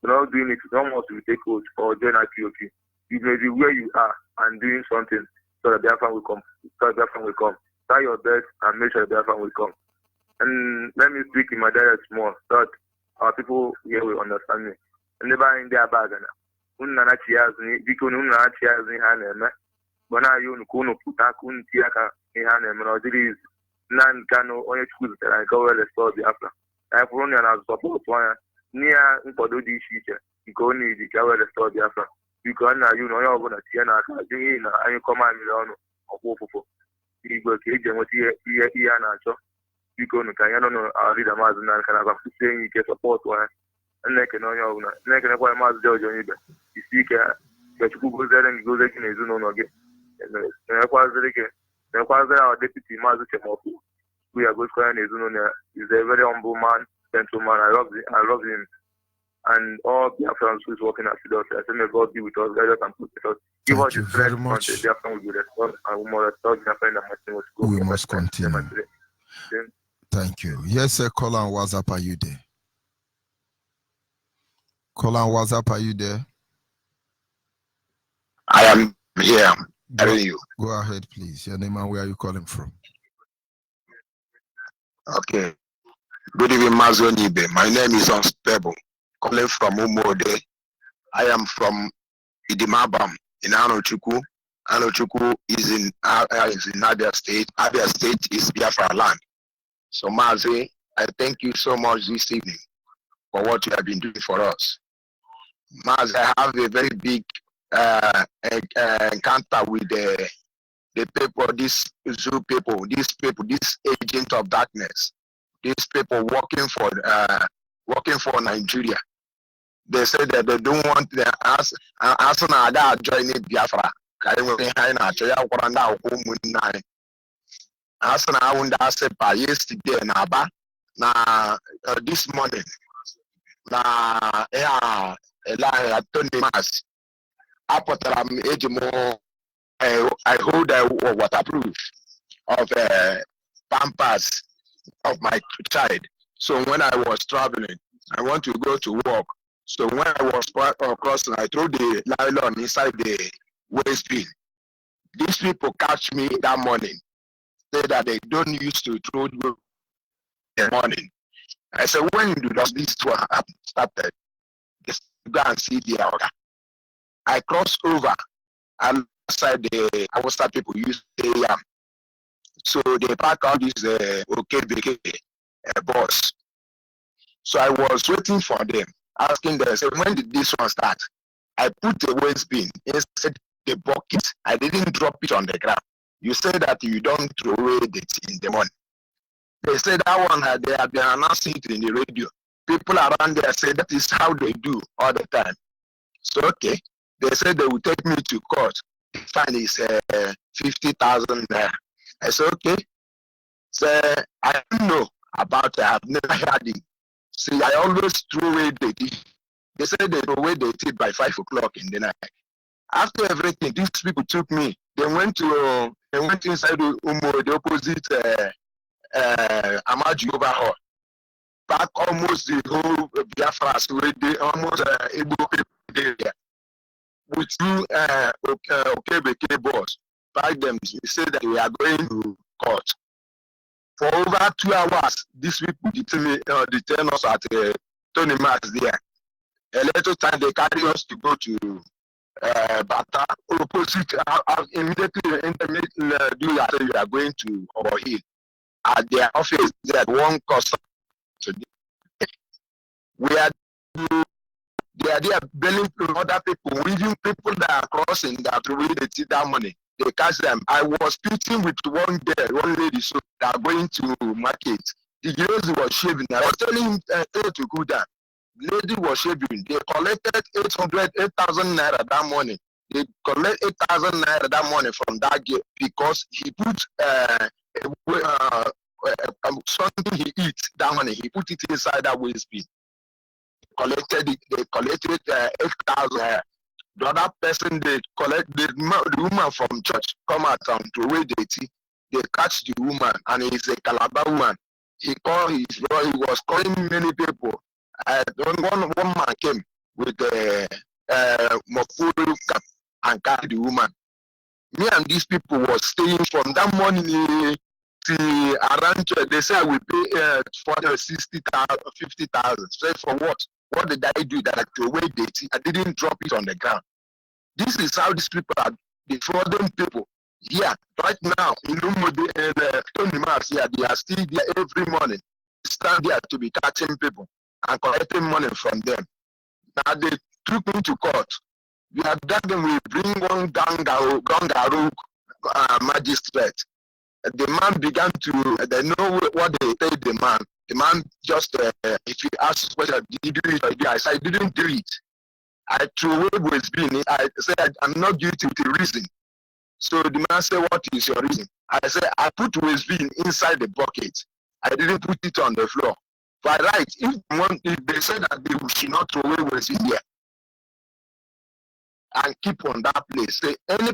We're not doing it, no one to take coach or join IPOP. You may be where you are and doing something so that Biafra will come. So that Biafra will come. Try your best and make sure Biafra will come. And let me speak in my dialect more so that our people here will understand me. And never in their bag. Unna na chiazni biko na unna na chiazni ha na-eme gbana ya unu ka unu pụta ka unu tie aka ihe ha na-eme n'ọdịrị izu Nnamdi Kanu onye Chukwu zitere anyị ka wee restore Biafra anyị pụrụ na na sọpọtụ anya nye ya nkwado dị iche iche nke ọ na-eji ka wee restore Biafra biko nna ya unu onye ọbụla tinye n'aka n'ihi na anyị kọma mmiri ọnụ ọkwa ụfụfụ igwe ka eji enweta ihe a na-achọ biko unu ka anyị nọ n'arịda maazị Nnamdi Kanu agbakwụsie enyi ike sọpọtụ anya Nnekene onye ọbụla Nnekenekwa maazị George Onyibe isi ike ka Chukwu goziere gị gozie gị n'ezinụlọ gị na-ekwaziri our deputy maazị Chemofu who ya gozikwa ya n'ezinụlọ ya is a very humble man, gentleman. I love him and all Biafrans who is working at Fidos. I say may God be with us, guide us and protect us. Give us the strength until Biafran will be restored and we must restore Biafra in the mighty name of God. We must continue. Thank you. Yes, sir. Colin, what's up? Are you there? Colin, what's up? Are you there? I am here. Hearing you. Go ahead, please. Your name and where are you calling from? Okay. Good evening, Onyibe. My name is Unstable. Calling from Umode. I am from Idimabam in Anochukwu. Anochukwu is in Abia State. Abia State is Biafra land. So, Mazi, I thank you so much this evening for what you have been doing for us. Mazi, I have a very big encounter with the people, these zoo people, this agent of darkness, these people working for Nigeria. They say that they don't want the as joining Biafra. Yesterday this morning I hold a waterproof of pampers of my child. So when I was traveling, I want to go to work. So when I was crossing, I threw the nylon inside the waste bin. These people catch me that morning. Say that they don't used to throw in the morning. I said, when does this one started? Just go and see the order. I crossed over and outside the outside people use the so they park out this bus. So I was waiting for them, asking them, say, when did this one start? I put the waste bin inside the bucket. I didn't drop it on the ground. You say that you don't throw it in the morning. They said that one they have been announcing it in the radio. People around there say that is how they do all the time. So okay, they said they will take me to court. The fine is 50,000 there. I said okay. So I don't know about it. I've never heard it. See, I always throw away the dish They said they were away they did by 5 o'clock in the night. After everything, these people took me. They went inside the opposite Amaju over hall. Back almost the whole Biafra, so they almost able people there. With two okay boss. Back them, they said that we are going to court. For over 2 hours, these people detain us at Tony Max there. A little time they carry us to go to Bata opposite. Immediately do that we are going to our hill. At their office, they had one customer. We are they are billing to other people, even people that are crossing that way they see that money. They catch them. I was speaking with one lady, so they are going to market. The lady was shaving. I was telling him to go down. The lady was shaving. They collected 8,000 naira that morning. They collect 8,000 naira that morning from that girl because he put something he eats that money. He put it inside that waste bin. They collected 8,000. The other person they collect the woman from church come out and throw away the tea. They catch the woman and he's a Calabar woman. He was calling many people. One man came with a mofuru cap and carried the woman. Me and these people was staying from that morning till around. They say we pay for 60,000, 50,000. Say for what? What did I do that I threw away the tea? I didn't drop it on the ground. This is how these people are defrauding people. Yeah, right now in Umode and Tony Mars, yeah, they are still there every morning. Stand there to be catching people and collecting money from them. Now they took me to court. We had done them. We bring one Gangaru magistrate. The man began to. They know what they paid the man. The man just, if you ask whether did you do it, I said I didn't do it. I threw away with being. I said I'm not guilty with a reason. So the man said, "What is your reason?" I said, "I put waste bin inside the bucket. I didn't put it on the floor." By right, if they said that they should not throw away waste bin here and keep on that place, say any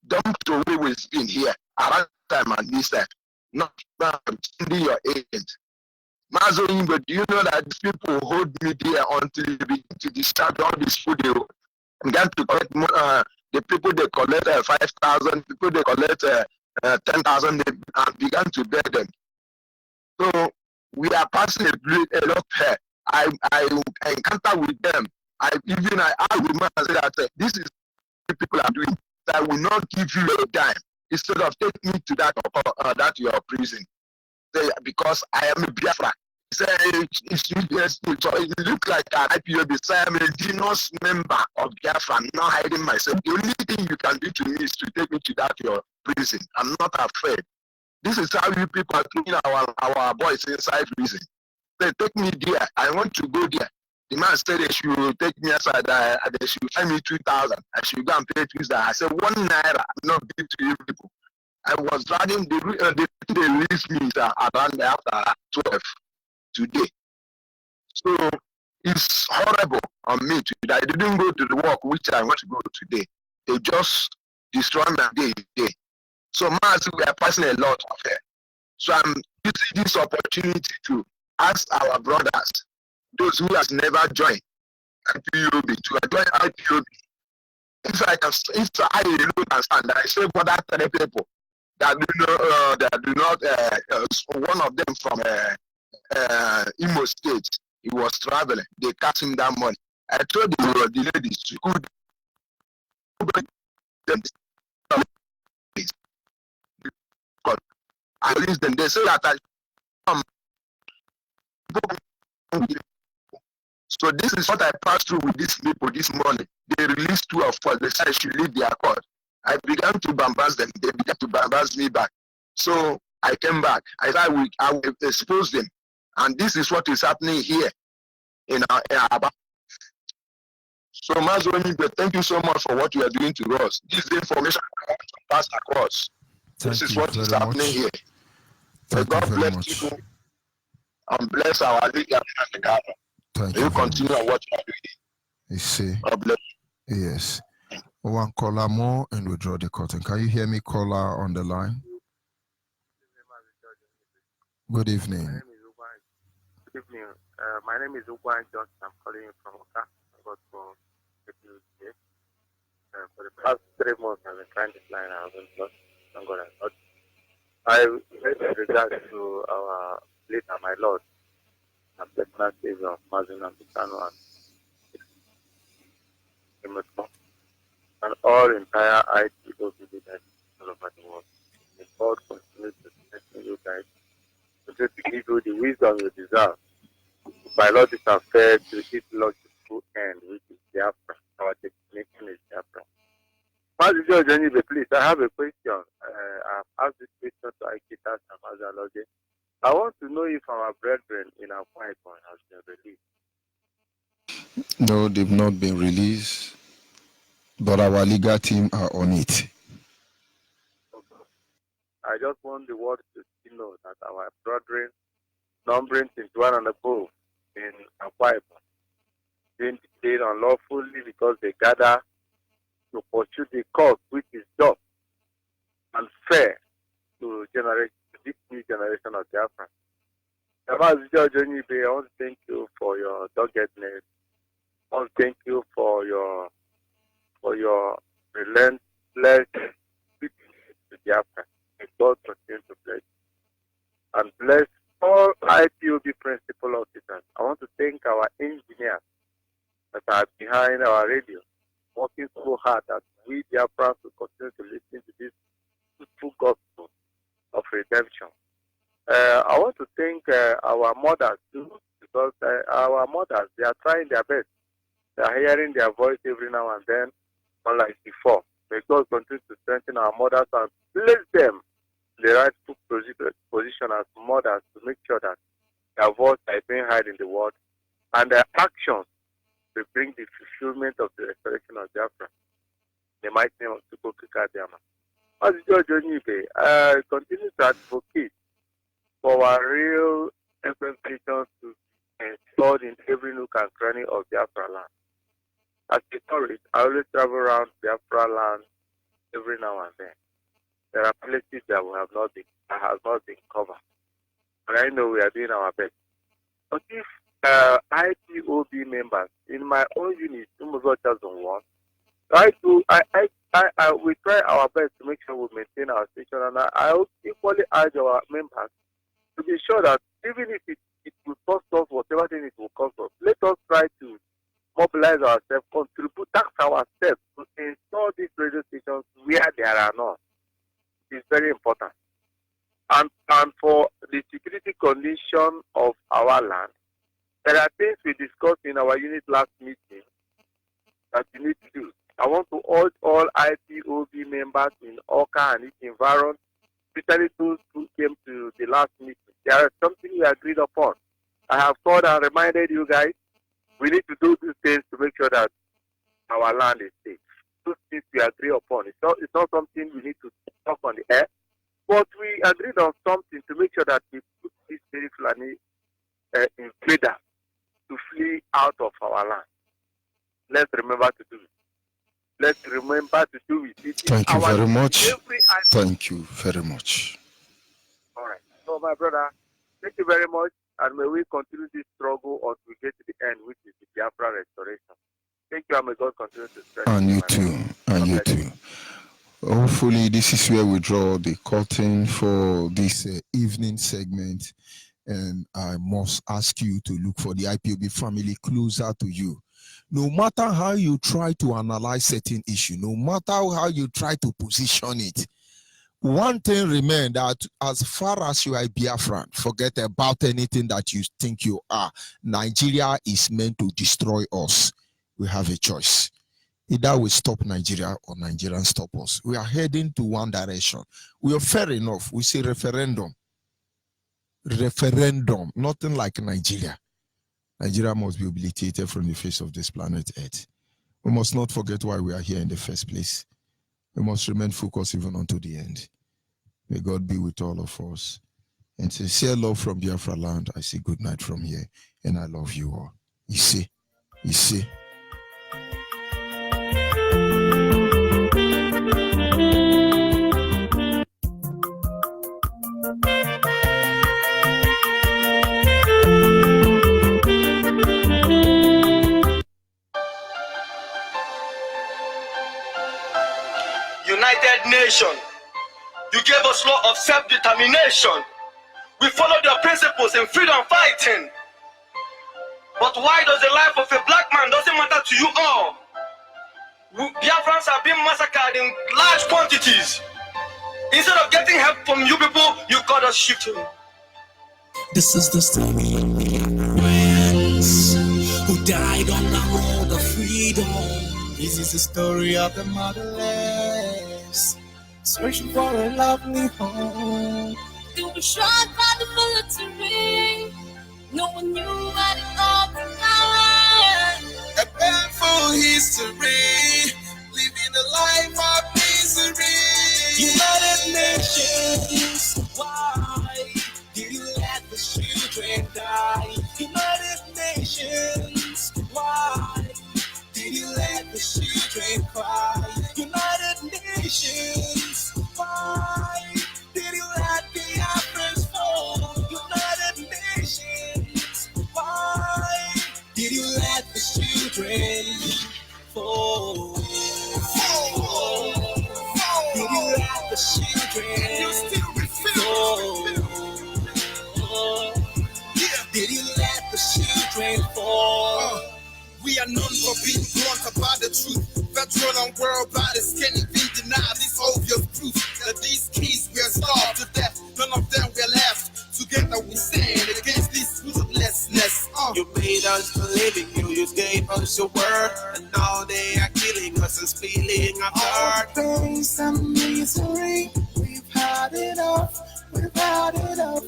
don't throw away waste bin here around time and this time, not sending your agent. Mazo Onyibe, do you know that these people hold me there until they begin to discharge all this food? They began to collect the people they collect 5,000, people they collect 10,000, and began to bear them. So we are passing a lot here. I encounter with them. I asked the man and said that this is what people are doing. That I will not give you a dime instead of taking me to that your prison. Because I am a Biafra. It looks like an IPOB. So I am a genius member of Biafra. I'm not hiding myself. The only thing you can do to me is to take me to that your prison. I'm not afraid. This is how you people are treating our boys inside prison. They take me there. I want to go there. The man said they should take me aside. They should pay me 2,000. I should go and pay 2,000. I said 1 naira. I'm not give to you people. I was riding they released me around after 12 today. So it's horrible on me today. I didn't go to the work which I want to go today. They just destroy my day. So we are passing a lot of it. So I'm using this opportunity to ask our brothers, those who has never joined IPOB, to join IPOB. If I alone can stand, I say for that 3 people that do not one of them from Imo State, he was traveling. They catch him that money. I told the ladies to could at least then they say that so this is what I passed through with these people this morning. They released 2 of us. They said I should leave their court. I began to bombast them. They began to bombast me back. So I came back. I said I will expose them. And this is what is happening here in our So Mazo Onyibe, thank you so much for what you are doing to us. This is the information I want to pass across. This is what is happening here. May God bless you and bless our leader and the government. Thank you you very continue much. on what you are doing. You see, God bless you. yes. One caller more and we draw the curtain. Can you hear me, caller on the line? Good evening. Good evening. My name is Ugwan Johnson. I'm calling you from Oka. I got from the UK. For the past 3 months, I've been trying this line. I haven't lost. Thank God I got. I with regard to our leader, my Lord, and personal Savior, Mazin Ambitano and all entire ITO leaders all over the world. May God continue to strengthen you guys, continue to give you the wisdom you deserve. My Lord is affair to its logical end, which is Biafra. Our destination is Biafra. Master George Onyibe, please, I have a question. I've asked this question to Aikitas and Mazaloge. I want to know if our brethren in our quiet one has been released. No, they've not been released, but our legal team are on it. I just want the world to know that our brethren, numbering 21 and above in Akwa Ibom, being detained unlawfully because they gather to pursue the cause which is just and fair to this new generation of Biafra. Master George Onyibe, I want to thank you for your doggedness. I want to thank you for your relentless commitment to Biafra. May God continue to bless you. And bless all IPOB principal officers. I want to thank our engineers that are behind our radio, working so hard that we Biafrans will continue to listen to this truthful gospel of redemption. I want to thank our mothers too, because our mothers, they are trying their best. They are hearing their voice every now and then, unlike before. May God continue to strengthen our mothers and place them in the rightful position as mothers to make sure that their voice is being heard in the world and their actions will bring the fulfillment of the restoration of Biafra. The mighty name of Tukokikadiama. As George Onyibe, continue to advocate for our real implementations to be installed in every nook and cranny of Biafra land. As a tourist, I always travel around Biafra land every now and then. There are places that have not been covered. But I know we are doing our best. But if IPOB members in my own unit, Umuzo Chazon 1, we try our best to make sure we maintain our station, and I equally urge our members to be sure that even if it will cost us whatever thing it will cost us, let us try to mobilize ourselves, contribute, tax ourselves to install these radio stations where there are none. It's very important. And for the security condition of our land, there are things we discussed in our unit last meeting that we need to do. I want to urge all IPOB members in Oka and its environs, especially those who came to the last meeting. There is something we agreed upon. I have called and reminded you guys, we need to do these things to make sure that our land is safe. Those things we agree upon. It's not something we need to talk on the air, but we agreed on something to make sure that we put these very Fulani invaders to flee out of our land. Let's remember to do it. Let's remember to do it. Thank you very much. Thank you very much. All right. So, my brother, thank you very much. And may we continue this struggle until we get to the end, which is the Biafra restoration. Thank you, and may God continue to strengthen And you too. And you too. Hopefully, this is where we draw the curtain for this evening segment. And I must ask you to look for the IPOB family closer to you. No matter how you try to analyze certain issue, no matter how you try to position it, one thing remains that as far as you are Biafran, forget about anything that you think you are. Nigeria is meant to destroy us. We have a choice. Either we stop Nigeria or Nigerians stop us. We are heading to one direction. We are fair enough. We say referendum. Referendum, nothing like Nigeria. Nigeria must be obliterated from the face of this planet Earth. We must not forget why we are here in the first place. We must remain focused even unto the end. May God be with all of us. And sincere love from Biafra land. I say good night from here, and I love you all. You see. United Nations, you gave us law of self-determination. We followed your principles in freedom fighting. But why does the life of a black man doesn't matter to you all? Biafrans are being massacred in large quantities. Instead of getting help from you people, you got us shifting. This is the story of Biafrans who died on the road of freedom. This is the story of the motherless, searching for a lovely home. They were shot by the military. No one knew what it all began. A painful history, living a life of misery. United Nations, why did you let the children die? United Nations, why did you let the children cry? United Nations, why did you let the Biafrans fall? United Nations, why did you let the children fall? Did you let the children fall? Did you let the children fall? We are known for being blunt about the truth. Veteran on world bodies can't even deny this obvious proof that these kids were starved to death. None of them were left. Together we stand against this ruthlessness. You made us believe in you. You gave us your word, and now they are killing us and stealing our heart. Pain, some misery. We've had enough. We've had enough.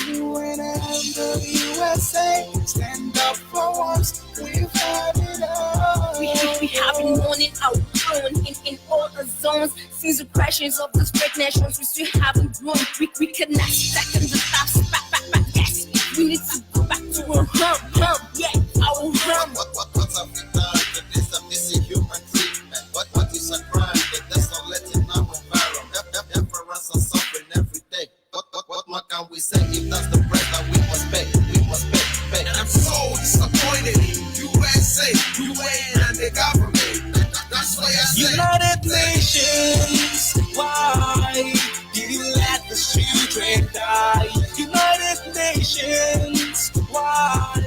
UN and the USA stand up for once. We've had enough. We have been mourning our throne in all the zones. Since the crashes of those great nations, we still haven't grown. We could not second the thoughts. Back, yes. We need to go back to our home, yeah, our home. What have we done? That is a missing human treatment. What is a crime? That that's not letting our environment. Biafrans are suffering every day. What more can we say if that's the price that we must pay? And I'm so disappointed in USA, UN and the government. That's why I say United Nations, why did you let the children die? United Nations, why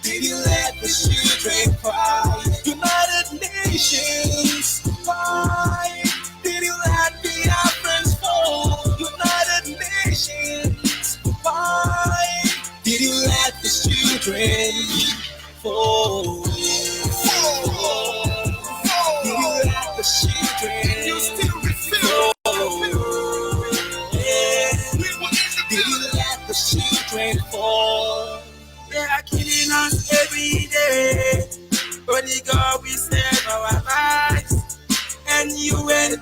did you let the children cry? United Nations, why did you let the Biafrans fall? United Nations, why did you let the children fall? Did you let the children fall? Did you let the children fall? They are killing us every day. Only God will save our lives. And UN